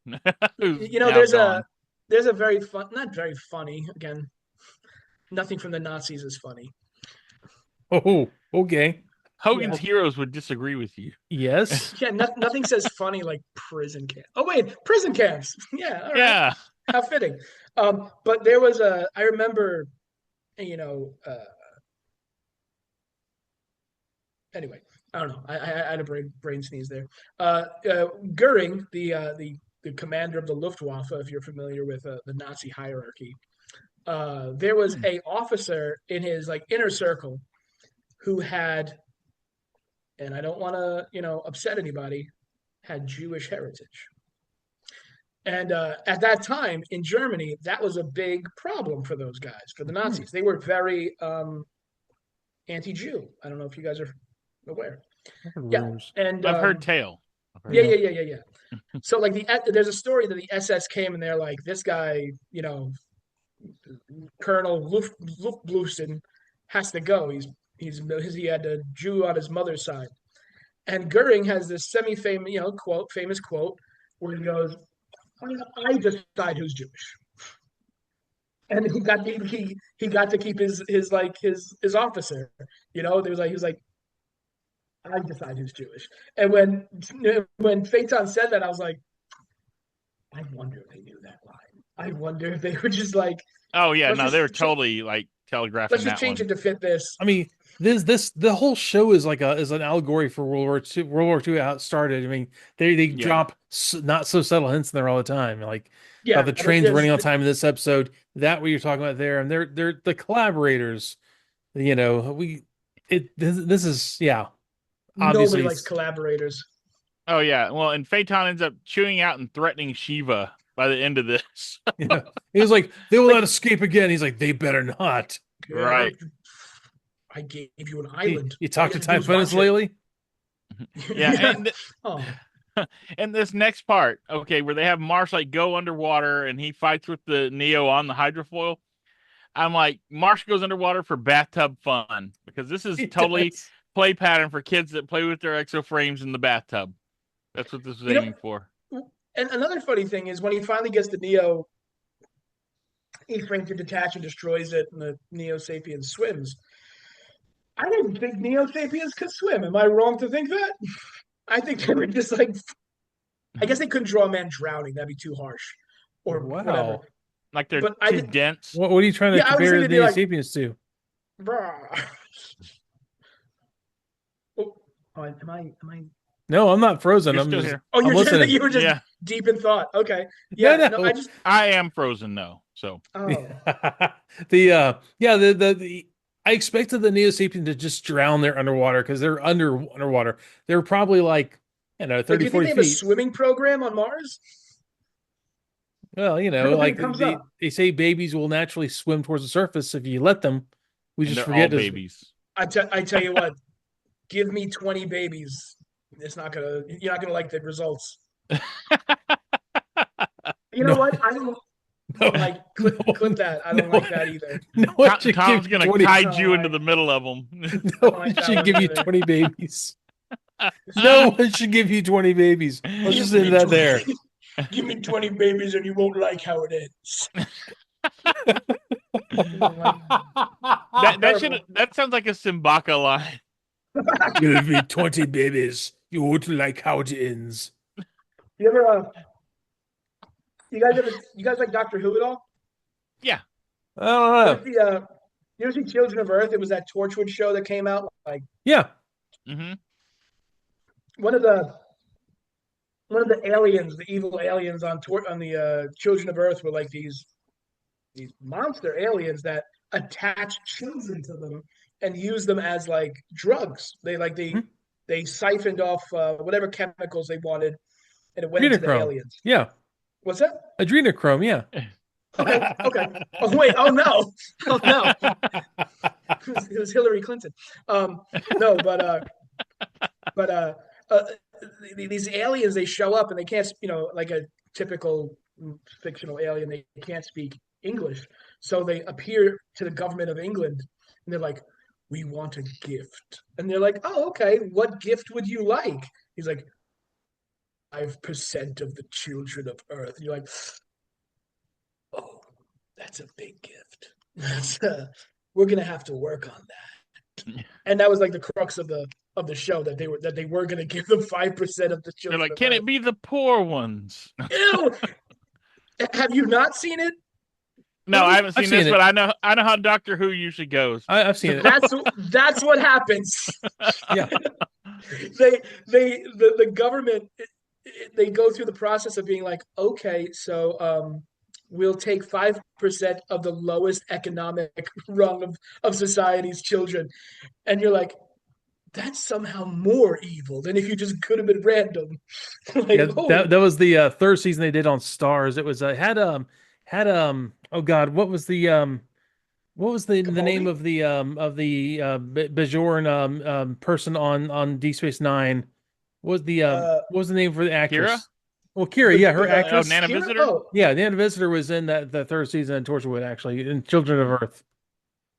who's now There's gone. a very fun, not very funny. Again, nothing from the Nazis is funny. Oh, okay. Hogan's Yeah. heroes would disagree with you. Yes. Yeah, nothing says funny like prison camp. Oh wait, prison camps. Yeah, all right. Yeah, How fitting. But there was I remember, you know, anyway, I don't know. I had a brain sneeze there. Goering, the commander of the Luftwaffe, if you're familiar with the Nazi hierarchy, there was a officer in his like inner circle who had, and I don't want to upset anybody, had Jewish heritage. And at that time in Germany, that was a big problem for those guys, for the Nazis. They were very anti-Jew. I don't know if you guys are aware. Yeah, and I've heard tale. yeah. So like there's a story that the SS came and they're like, this guy, Colonel Luftblusen has to go. He had a Jew on his mother's side, and Goering has this semi-famous famous quote where he goes, "I decide who's Jewish," and he got to keep his officer. There was like he was like, I decide who's Jewish. And when Phaeton said that, I was like, I wonder if they knew that line. I wonder if they were just like, Oh yeah, no, they were let's totally like telegraphing let's just that change one. it to fit this. I mean, the whole show is like is an allegory for World War II. World War II, how it started. I mean, they Yeah. drop not so subtle hints in there all the time, like Yeah, about the trains running on there's time in this episode. That what you're talking about there, and they're the collaborators. This is nobody obviously likes collaborators. Oh yeah, well, and Phaeton ends up chewing out and threatening Shiva by the end of this. he was like, they will not escape again. He's like, they better not. Right. I gave you an island. You talked to All you have to do is Typhonus watch it. lately? Yeah, Yeah. and Oh, and this next part, okay, where they have Marsh like go underwater and he fights with the Neo on the hydrofoil. I'm like, Marsh goes underwater for bathtub fun because this is He totally does. play pattern for kids that play with their exoframes in the bathtub. That's what this was you know, aiming for. and another funny thing is when he finally gets the Neo E-frame to detach and destroys it, and the Neo Sapien swims. I didn't think Neo Sapiens could swim. Am I wrong to think that? I think they were just like, I guess they couldn't draw a man drowning. That'd be too harsh, or whatever. Wow. Like they're But I too did. dense. What are you trying to Yeah, I was compare thinking the they'd be like, Sapiens to? bruh. Oh, am I? No, I'm not frozen. You're still here. Oh, I'm listening. you were just Yeah, deep in thought. Okay, No, yeah. No, I no. just. I am frozen though. So Oh, The I expected the Neo Sapien to just drown there underwater because they're underwater. They're probably like, I don't know, like, do 30, you think 40 they have a feet. swimming program on Mars? Well, I don't think like it comes up. they say babies will naturally swim towards the surface if you let them. We and just they're all forget to. babies. I tell you what, give me 20 babies. It's not gonna. You're not gonna like the results. You know No, what? I don't no, like no clip one, that. I no don't like one, that either. no one should give Tom's you gonna 20. guide No, you into the middle of them. I No don't one like that should one give you either. 20 babies. No one should give you 20 babies. Let's Give just end me that there. 20, give me 20 babies and you won't like how it ends. You won't like terrible. That sounds like a Simbaka line. Give me 20 babies. You won't like how it ends. You ever you guys like Doctor Who at all? Yeah. I don't You ever know. see you ever see Children of Earth? It was that Torchwood show that came out. Like Yeah. Mm-hmm. one of the one of the aliens, the evil aliens on the Children of Earth were like these monster aliens that attach children to them and use them as like drugs. Hmm? They siphoned off whatever chemicals they wanted, and it went into the Adrenochrome. aliens. Yeah. What's that? Adrenochrome. Yeah. Okay, okay. Oh wait, oh no, oh no, it was Hillary Clinton. No, but uh, these aliens they show up and they can't, like a typical fictional alien, they can't speak English, so they appear to the government of England and they're like, "We want a gift," and they're like, "Oh, okay. What gift would you like?" He's like, 5% of the children of Earth. And you're like, oh, that's a big gift. We're gonna have to work on that. And that was like the crux of the show that they were gonna give them 5% of the They're children like, of can Earth. it be the poor ones? Ew! Have you not seen it? No, I haven't I've seen seen this, it. but I know how Doctor Who usually goes. I've seen it. That's what happens. Yeah. The government, they go through the process of being like, okay, so we'll take 5% of the lowest economic rung of society's children, and you're like, that's somehow more evil than if you just could have been random. Like, Yeah. oh, That was the third season they did on Stars. It was had oh God, what was the name Capaldi. of the Bajoran person on D Space Nine? Uh, What was the name for the Kira? actress? Well, Kira, yeah, her Oh, actress. Nana Kira? Visitor? Oh, Yeah, the Visitor was in the third season of Torchwood, actually, in Children of Earth.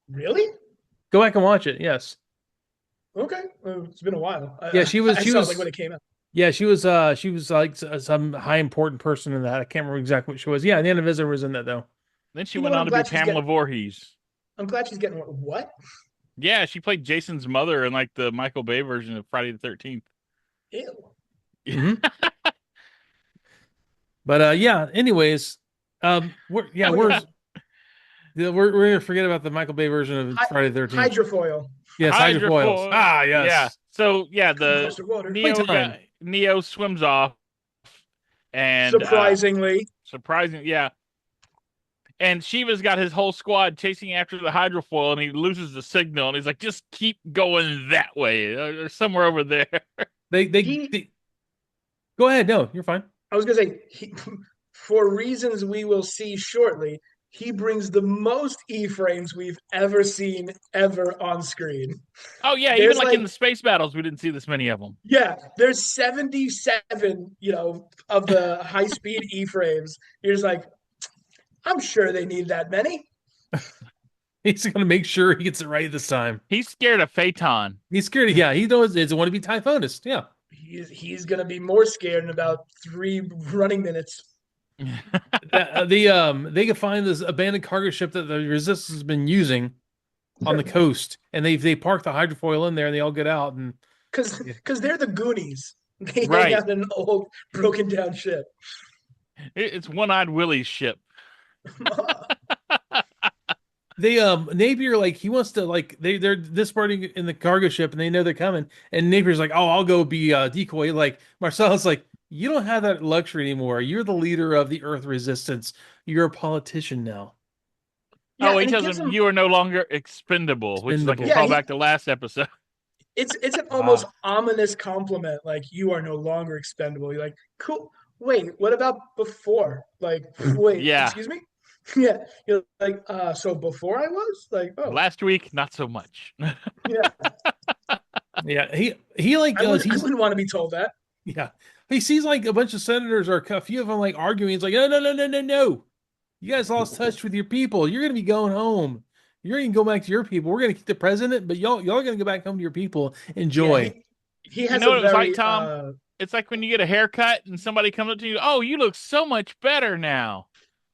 really? Go back and watch it. Yes. Okay, it's been a while. Yeah, I saw it like when it came out. yeah, she was like some high important person in that. I can't remember exactly what she was. Yeah, the Visitor was in that though. Then she You know went what? on to be Pamela Voorhees. I'm glad she's getting what? Yeah, she played Jason's mother in like the Michael Bay version of Friday the 13th. Ew. Hmm. But yeah, anyways, we're gonna forget about the Michael Bay version of Friday the 13th. Hydrofoil. Yes, hydrofoils. Hydrofoil. Ah, Yeah. yes. So yeah, Across the the water. Playtime. Neo swims off, and Surprisingly. surprising, yeah. And Shiva's got his whole squad chasing after the hydrofoil, and he loses the signal, and he's like, "Just keep going that way, or somewhere over there." They go ahead. No, you're fine. I was gonna say for reasons we will see shortly, he brings the most E-frames we've ever seen ever on screen. Oh yeah, even There's like in like the space battles, we didn't see this many of them. yeah, there's 77, of the high speed E-frames. You're just like, I'm sure they need that many. He's gonna make sure he gets it right this time. He's scared of Phaeton. He's scared. Yeah, he knows it doesn't want to be typhoonist. Yeah. He's gonna be more scared in about 3 running minutes. They can find this abandoned cargo ship that the resistance has been using on the coast, and they park the hydrofoil in there, and they all get out. And Because they're the Goonies. They hang Right. out in an old broken down ship. It's One-Eyed Willie's ship. they Napier, like, he wants to, like, they're disparting in the cargo ship, and they know they're coming, and Napier's like, oh, I'll go be decoy. Like, Marcel's like, you don't have that luxury anymore. You're the leader of the Earth Resistance. You're a politician now. Yeah, Oh, he and it tells gives him him you are no longer expendable, which is like a Expendable. Yeah, callback to last episode. it's an almost ominous compliment. Like, you are no longer expendable. You're like, cool. Wait, what about before? Like, wait, Yeah. excuse me? Yeah, you're like, so before I was like, oh, Last week, not so much. yeah, Yeah, he like I he's wouldn't want to be told that. yeah. He sees like a bunch of senators or a few of them like arguing. He's like, no, no, no, no, no, no. You guys lost touch with your people. You're gonna be going home. You're gonna go back to your people. We're gonna keep the president, but y'all are gonna go back home to your people. Yeah, Enjoy. he You has know a what it was very like, Tom? It's like when you get a haircut and somebody comes up to you, oh, you look so much better now.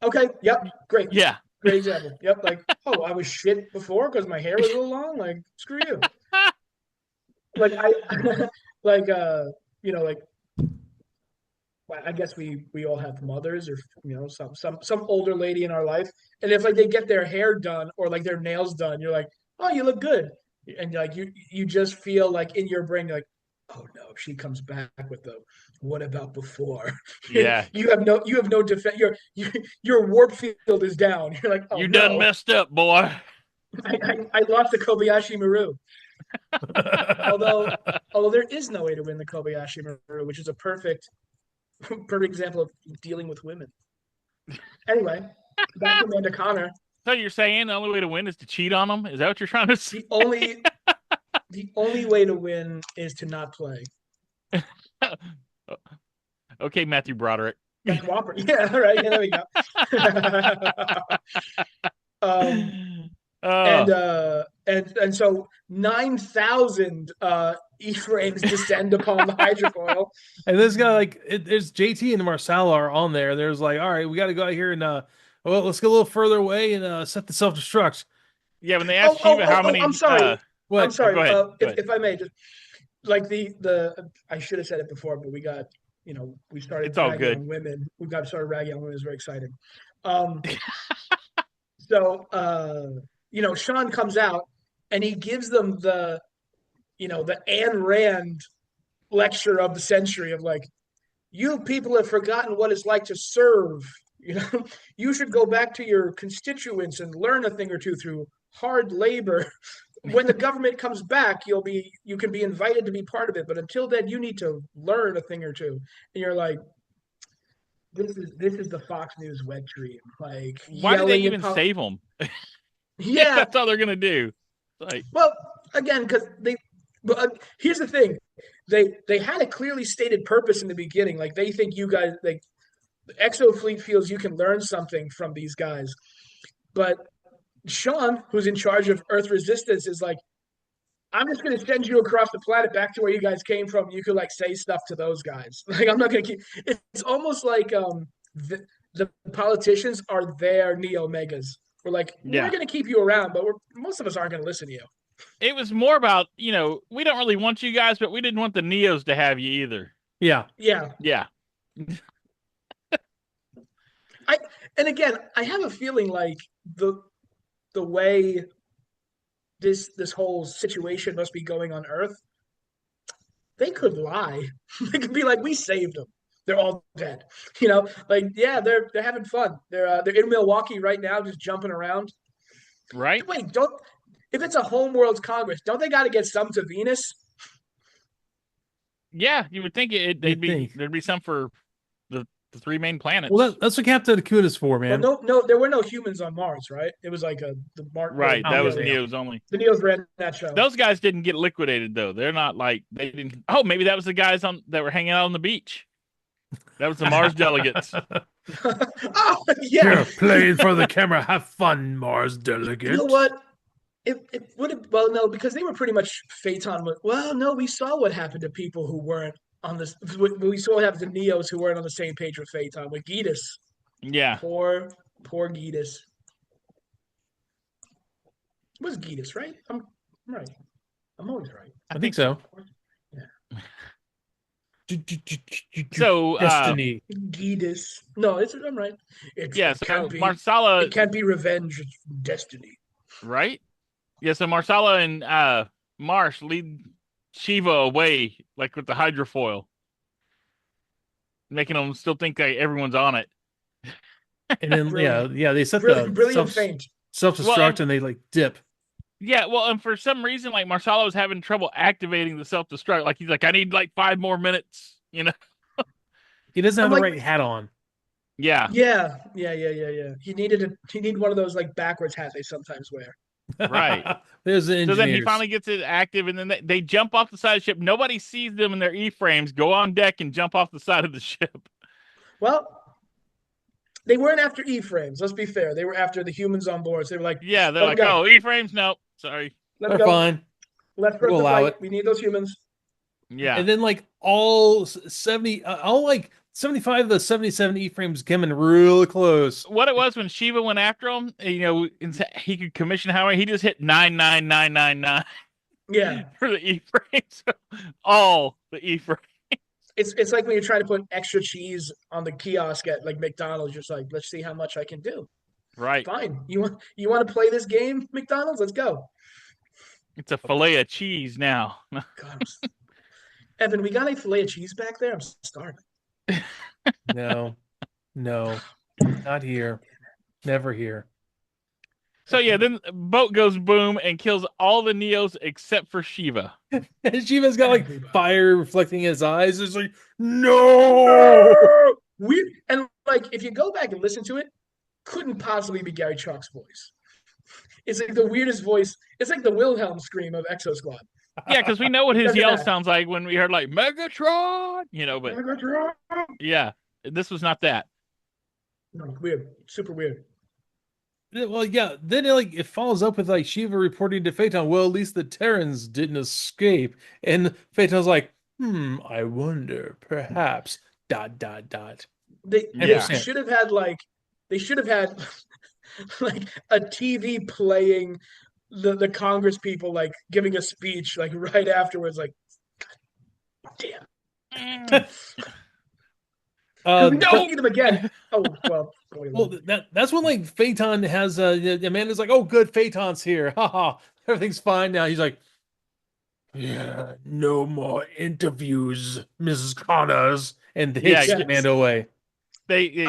okay, yep, great. Yeah. Great example. Yep, like, oh, I was shit before because my hair was a little long. Like, screw you. Like I, like like well, I guess we all have mothers or some older lady in our life, and if like they get their hair done or like their nails done, you're like, oh, you look good, and like you just feel like in your brain, you're like, oh no, if she comes back with the what about before? Yeah. you have no defense. Your warp field is down. You're like, oh You no, done messed up, boy. I lost the Kobayashi Maru. Although there is no way to win the Kobayashi Maru, which is a perfect example of dealing with women. Anyway, back to Amanda Connor. So you're saying the only way to win is to cheat on them? Is that what you're trying to say? The only way to win is to not play. Okay, Matthew Broderick. Yeah, cooperate. Yeah, right. Yeah, there we go. And so 9,000 E-frames descend upon the hydrofoil. And this guy, like, there's JT and Marcel are on there. There's like, all right, we got to go out here and well, let's go a little further away and set the self-destruct. Yeah, when they asked Shiva how many. I'm sorry. What? I'm sorry. Go ahead. If I may, just like the I should have said it before, but we got we started It's all ragging good. on women. We got started ragging on women. It was very exciting. So Sean comes out and he gives them the Ayn Rand lecture of the century of like, you people have forgotten what it's like to serve. You should go back to your constituents and learn a thing or two through hard labor. When the government comes back, you can be invited to be part of it, but until then, you need to learn a thing or two. And you're like, this is the Fox News wet dream. Like, Why did they even save them? Yeah, That's all they're gonna do. Like, well, again, because here's the thing, they had a clearly stated purpose in the beginning. Like, they think you guys, like, the Exo Fleet feels you can learn something from these guys, but Sean, who's in charge of Earth Resistance, is like, I'm just going to send you across the planet back to where you guys came from. You could like say stuff to those guys. Like, I'm not going to keep. It's almost like the politicians are their neo megas. We're like, we're going to keep you around, but most of us aren't going to listen to you. it was more about, we don't really want you guys, but we didn't want the Neos to have you either. Yeah. Yeah. And again, I have a feeling like the way this whole situation must be going on Earth, they could lie. They could be like, we saved them. They're all dead. Like, yeah, they're having fun. They're in Milwaukee right now, just jumping around. Right? Wait, if it's a homeworld's Congress, don't they got to get some to Venus? Yeah, you would think there'd be some for the the 3 main planets. Well, that's what Captain Acuda's for, But man. no, there were no humans on Mars, right? It was like Right, Oh, that was yeah. Neo's only. The Neos ran that show. Those guys didn't get liquidated though. They're not like they didn't. Oh, maybe that was the guys that were hanging out on the beach. That was the Mars delegates. Oh yeah, Playing for the camera. Have fun, Mars delegate. you know what? It would have, well, no, because they were pretty much Phaeton. Well, no, we saw what happened to people who weren't on this. We saw what happened to Neos who weren't on the same page with Phaeton, with Geetus. Yeah, Poor Geetus. It was Geetus, right? I'm right. I'm always right. I think so. Yeah. So Destiny. Geetus. No, I'm right. Yeah, it so can't be. Marsala, It can't be revenge. It's destiny. right? Yeah, so Marsala and Marsh lead Shiva away, like with the hydrofoil, making them still think that everyone's on it. And then Brilliant. they set Brilliant, the brilliant feint. self-destruct and they like dip. Yeah, well, and for some reason, like Marsala was having trouble activating the self-destruct. Like he's like, I need like 5 more minutes, you know? He doesn't have I'm the like- right hat on. Yeah, Yeah. He needed one of those like backwards hats they sometimes wear. Right. There's the so engineers. then he finally gets it active, and then they jump off the side of the ship. Nobody sees them in their E-frames. Go on deck and jump off the side of the ship. Well, they weren't after E-frames. Let's be fair. They were after the humans on board. So they were like, Yeah, they're Let like, them go. oh, E-frames, nope, sorry. let's They're go. fine. Let's We'll allow fight. it. We need those humans. Yeah, And then like all 70, all like 75 of the 77 E-frames coming real close. what it was when Shiva went after him, you know, he could commission how he just hit 99999 Yeah. for the E-frames, all the E-frames. It's like when you're trying to put extra cheese on the kiosk at like McDonald's. You're just like, let's see how much I can do. Right, Fine. You want to play this game, McDonald's? Let's go. it's a fillet of cheese now. God, Evan, we got a fillet of cheese back there. I'm starving. No, not here. Never here. So yeah, then the boat goes boom and kills all the Neos except for Shiva. And Shiva's got like fire reflecting in his eyes. It's like, no. Weird. And like, if you go back and listen to it, couldn't possibly be Gary Chalk's voice. It's like the weirdest voice. It's like the Wilhelm scream of Exosquad. Yeah, because we know what his Look at yell that. sounds like when we heard like Megatron, you know, but yeah, this was not that. No, weird. Super weird. Well, yeah. Then it follows up with like Shiva reporting to Phaeton, well, at least the Terrans didn't escape. And Phaeton's like, I wonder, perhaps, ... They should have had like like a TV playing the Congress people like giving a speech like right afterwards, like damn. We don't need them again. Oh well. Well, that's when like Phaeton has Amanda's like, oh, good, Phaeton's here. Haha, everything's fine now. He's like, yeah, no more interviews, Mrs. Connors, and hits Yeah, Amanda away. They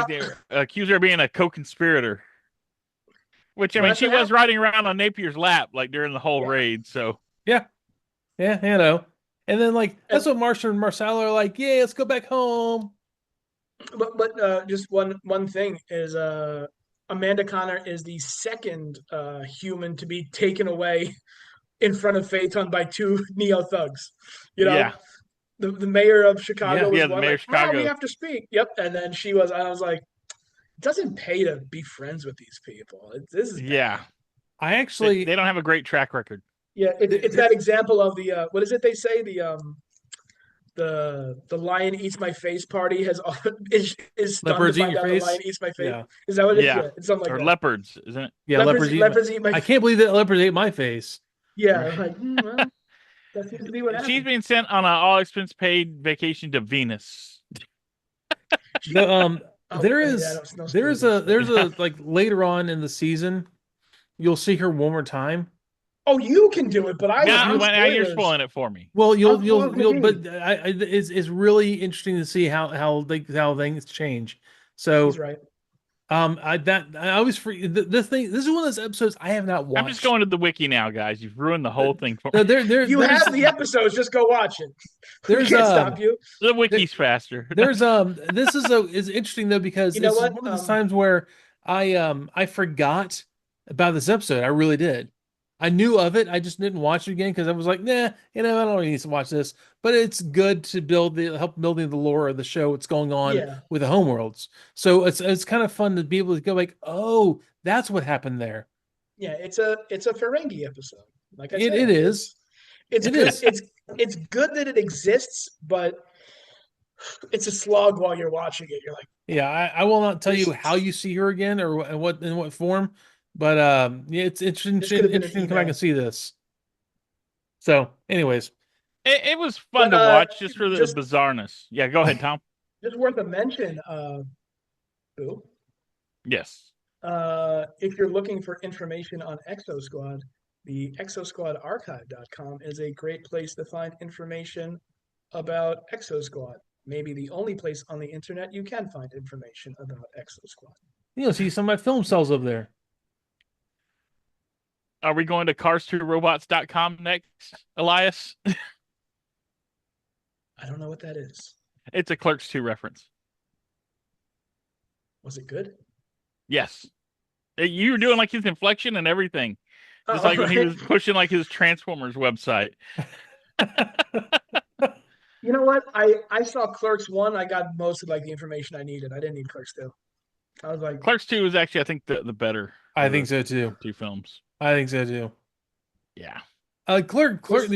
accuse her of being a co-conspirator. Which, I mean, That's she what was riding around on Napier's lap like during the whole raid. So Yeah, you know. And then like that's what Marsha and Marcella are like, yeah, let's go back home. But just one thing is Amanda Connor is the second human to be taken away in front of Phaeton by 2 neo thugs. You know, yeah, the mayor of Chicago was the one mayor like, of Chicago. we have to speak. Yep, and then she was. I was like, it doesn't pay to be friends with these people. This is bad. yeah. I actually They don't have a great track record. Yeah, it's that example of the what is it they say the lion eats my face party is stunned Leopards to eat find your out face? the lion eats my face. Yeah. Is that what it is? Yeah. Yeah, it's something like Or that. leopards, isn't it? Yeah, leopards eat my I can't believe that leopards ate my face. Yeah, I'm like, well, that seems to be what She's happened. being sent on an all expense paid vacation to Venus. The, Oh, there's no there's spoilers. a like later on in the season, you'll see her one more time. Oh, you can do it, but I Now, was now you're spoiling it for me. Well, How long you'll can but it's really interesting to see how things change. So He's right. I always forget this thing. This is one of those episodes I have not I'm just watched. going to the wiki now, guys. You've ruined the whole thing for No, me. You have the episodes, just go watch it. We there's can't stop you. The there, wiki's faster. there's this is interesting though because You know this is what? one of those times where I forgot about this episode. I really did. I knew of it. I just didn't watch it again because I was like, nah, I don't really need to watch this. But it's good to help building the lore of the show. What's going on Yeah, with the homeworlds. So it's kind of fun to be able to go like, oh, that's what happened there. yeah. It's a Ferengi episode. Like I It said, is. it's It good. is. It's good that it exists, but it's a slog while you're watching it. You're like, Yeah, I will not tell you this how you see her again or in what form, but yeah, it's interesting this could have been an interesting to come back and email. see this. So, anyways, It was fun But to watch just for the just bizarreness. Yeah, go ahead, Tom. just worth a mention. Boo. Yes. If you're looking for information on Exosquad, the exosquadarchive.com is a great place to find information about Exosquad. Maybe the only place on the internet you can find information about Exosquad. see some of my film cells over there. Are we going to cars2robots.com next, Elias? I don't know what that is. It's a Clerks 2 reference. Was it good? Yes. You were doing like his inflection and everything. Just Oh, like when he right. was pushing like his Transformers website. You know what? I saw Clerks 1. I got most of like the information I needed. I didn't need Clerks 2. I was like, Clerks 2 is actually, I think, the better I of think the so too. two films. I think so too. Yeah. The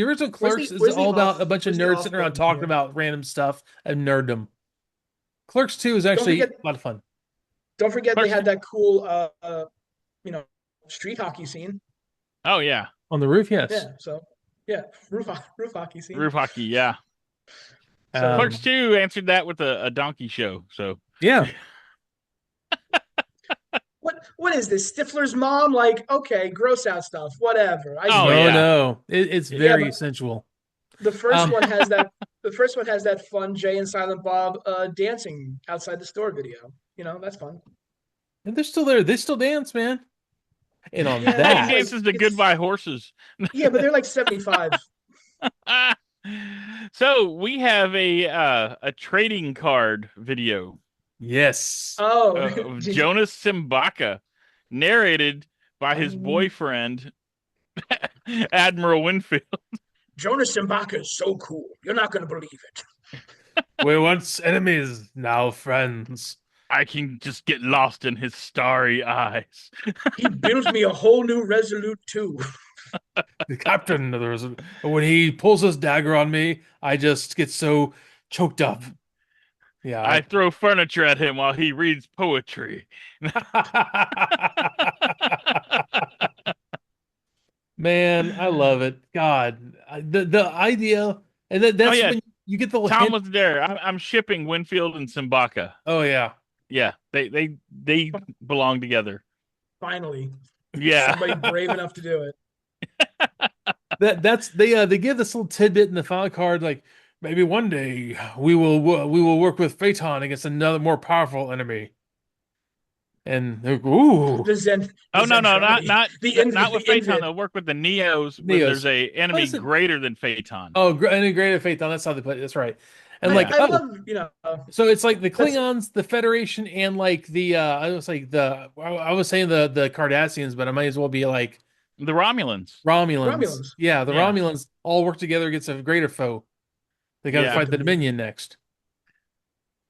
original Clerks is where's the all about off a bunch of where's the nerds off sitting around button talking here? about random stuff and nerddom. Clerks 2 is Don't actually forget a lot of fun. don't forget they Clerks had 2. that cool you know, street hockey scene. Oh, yeah. On the roof, yes. Yeah, so yeah, roof hockey scene. Roof hockey. Yeah. So Clerks 2 answered that with a donkey show. So, Yeah. what is this? Stifler's mom? Like, okay, gross out stuff, whatever. I oh, get No, it. yeah. no. It's Yeah, very but sensual. the first Um, one has that the first one has that fun Jay and Silent Bob dancing outside the store video. That's fun. and they're still there. They still dance, man. And on Yeah, He it's that, like dances to it's Goodbye Horses. yeah, but they're like 75. So we have a trading card video yes. Oh, of Jonas Simbaka, narrated by his boyfriend Admiral Winfield. Jonas Simbaka is so cool. You're not gonna believe it. We're once enemies, now friends. I can just get lost in his starry eyes. He builds me a whole new Resolute too. The captain, when he pulls his dagger on me, I just get so choked up. Yeah. I throw furniture at him while he reads poetry. Man, I love it. God, the idea, and Oh that's yeah, when you get the little Tom hint. was there. I'm shipping Winfield and Simbaka. Oh yeah, Yeah, they belong together. Finally, Yeah. somebody brave enough to do it. that's they give this little tidbit in the final card, like maybe one day we will work with Phaeton against another more powerful enemy. And they're like, ooh, The Zen, Oh the no, no, not Zentradi, not the Invid, not with the Phaeton. Invid. They'll work with the Neos when Neos. there's a What enemy is it? greater than Phaeton. Oh, integrated Phaeton. That's how they put it. That's right. And like, Yeah. I oh, love so it's like the that's Klingons, the Federation, and like the I was saying the Cardassians, but it might as well be like The Romulans. Romulans. Romulans. Yeah, the Yeah. Romulans all work together against a greater foe. They got to Yeah. fight the Dominion next.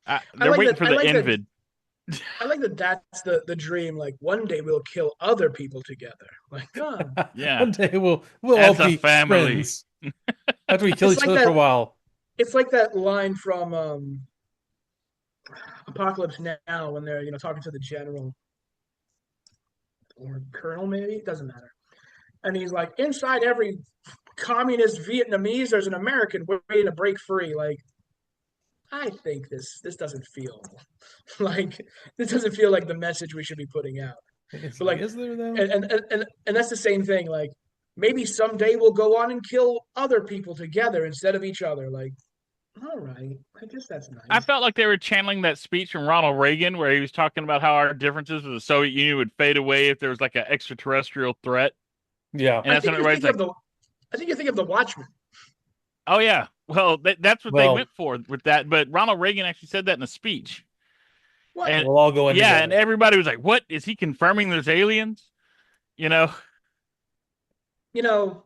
They're like waiting that- for I the like that- Invid. I like that. That's the dream. Like one day we'll kill other people together. Like, Yeah. One day we'll As all a be family. friends after we kill It's each like other that- for a while. it's like that line from Apocalypse Now when they're talking to the general or colonel, maybe it doesn't matter, and he's like, inside every communist Vietnamese, there's an American waiting to break free. Like, I think this doesn't feel like the message we should be putting out. It's But like, like, is there though? and that's the same thing. Like, maybe someday we'll go on and kill other people together instead of each other. Like, All right. I guess that's I nice. felt like they were channeling that speech from Ronald Reagan where he was talking about how our differences with the Soviet Union would fade away if there was like an extraterrestrial threat. Yeah. And I that's when think you're everybody's thinking of like, the. I think you're thinking of the Watchmen. oh, yeah. Well, that's what they Well, went for with that. But Ronald Reagan actually said that in a speech. What? And we'll all go in yeah, and together. everybody was like, what? Is he confirming there's aliens? You know? You know,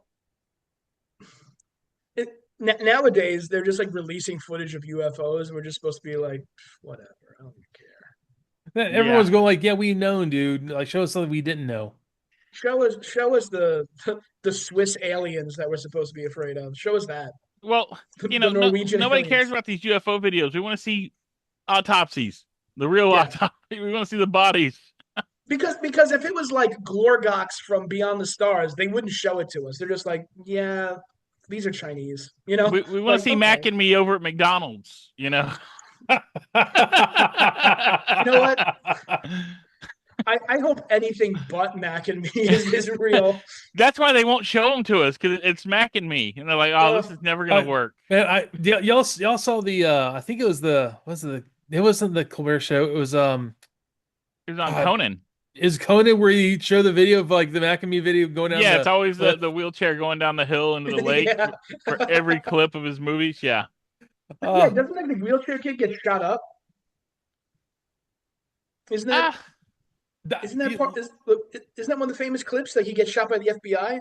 nowadays they're just like releasing footage of UFOs. And we're just supposed to be like, whatever. I don't care. Yeah. Everyone's going like, yeah, we know, dude. Like, show us something we didn't know. Show us the Swiss aliens that we're supposed to be afraid of. Show us that Well, the no, Norwegian nobody cares aliens. about these UFO videos. We want to see autopsies, the real Yeah, autopsy. We want to see the bodies. because if it was like Glorgox from Beyond the Stars, they wouldn't show it to us. They're just like, yeah, these are Chinese. You know, We want to like see Mac okay, and me over at McDonald's. You know. you know what? I hope anything but Mac and me is real. That's why they won't show them to us because it's Mac and me, and they're like, "Oh, Uh, this is never gonna I, work." man, y'all saw the I think it was the was it it wasn't the Colbert Show. It was It was on God, Conan. is Conan where you show the video of like the Mac and Me video going down Yeah, it's the always cliff? the wheelchair going down the hill into the lake yeah, for every clip of his movies. Yeah. yeah. Oh, Doesn't like the wheelchair kid get shot up? Isn't that Ah, isn't that part? Isn't that one of the famous clips? Like he gets shot by the FBI.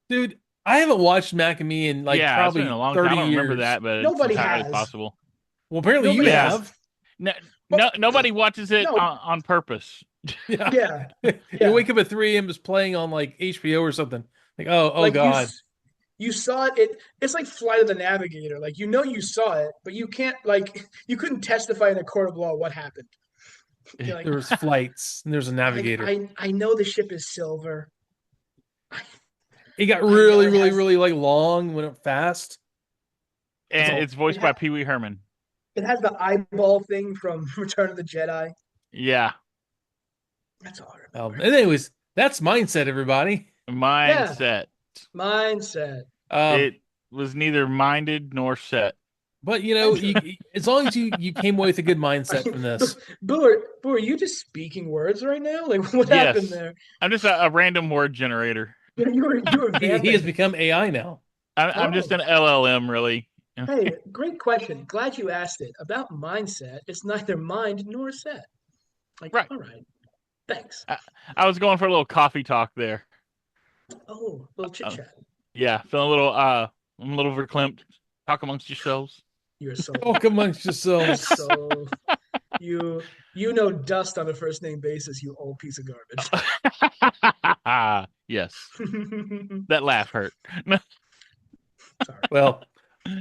dude, I haven't watched Mac and Me in like yeah, it's been a probably long time. 30 I don't remember years. that, but it's Nobody entirely has. possible. Well, apparently you Nobody Yeah. has. have. No, But nobody watches it no, on purpose. Yeah. yeah, You yeah. wake up at 3 a.m. it's playing on like HBO or something. Like, oh Like God. you saw it. It's like Flight of the Navigator. Like you saw it, but you can't like you couldn't testify in a court of law what happened. You're like, There was flights and there's a navigator. I know the ship is silver. I, It got I know really, it really, has really like long, went up fast. That's And all. it's voiced by Pee Wee Herman. it has the eyeball thing from Return of the Jedi. Yeah. That's all I remember. And anyways, that's mindset, everybody. Yeah, Mindset. mindset. Um, It was neither minded nor set. but you know, I'm sure. as long as you came away with a good mindset from this, Boo, are you just speaking words right now? Like what happened Yes. there? I'm just a random word generator. You were he has vamping. become AI now. I'm just Oh, an LLM, really. hey, great question. Glad you asked it. About mindset, it's neither mind nor set. Like, Right. all right, thanks. I, I was going for a little coffee talk there. Oh, little chit Uh, chat. yeah, feeling a little I'm a little verklempt. Talk amongst yourselves. You're so Talk amongst yourselves. so you you know dust on a first name basis, you old piece of garbage. Yes. That laugh hurt. Sorry. Well,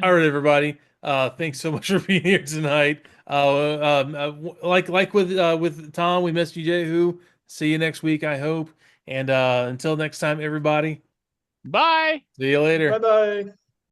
all right, everybody. Thanks so much for being here tonight. Like with Tom, we missed you, Jehu. See you next week, I hope. And until next time, everybody. Bye. See you Bye later. bye.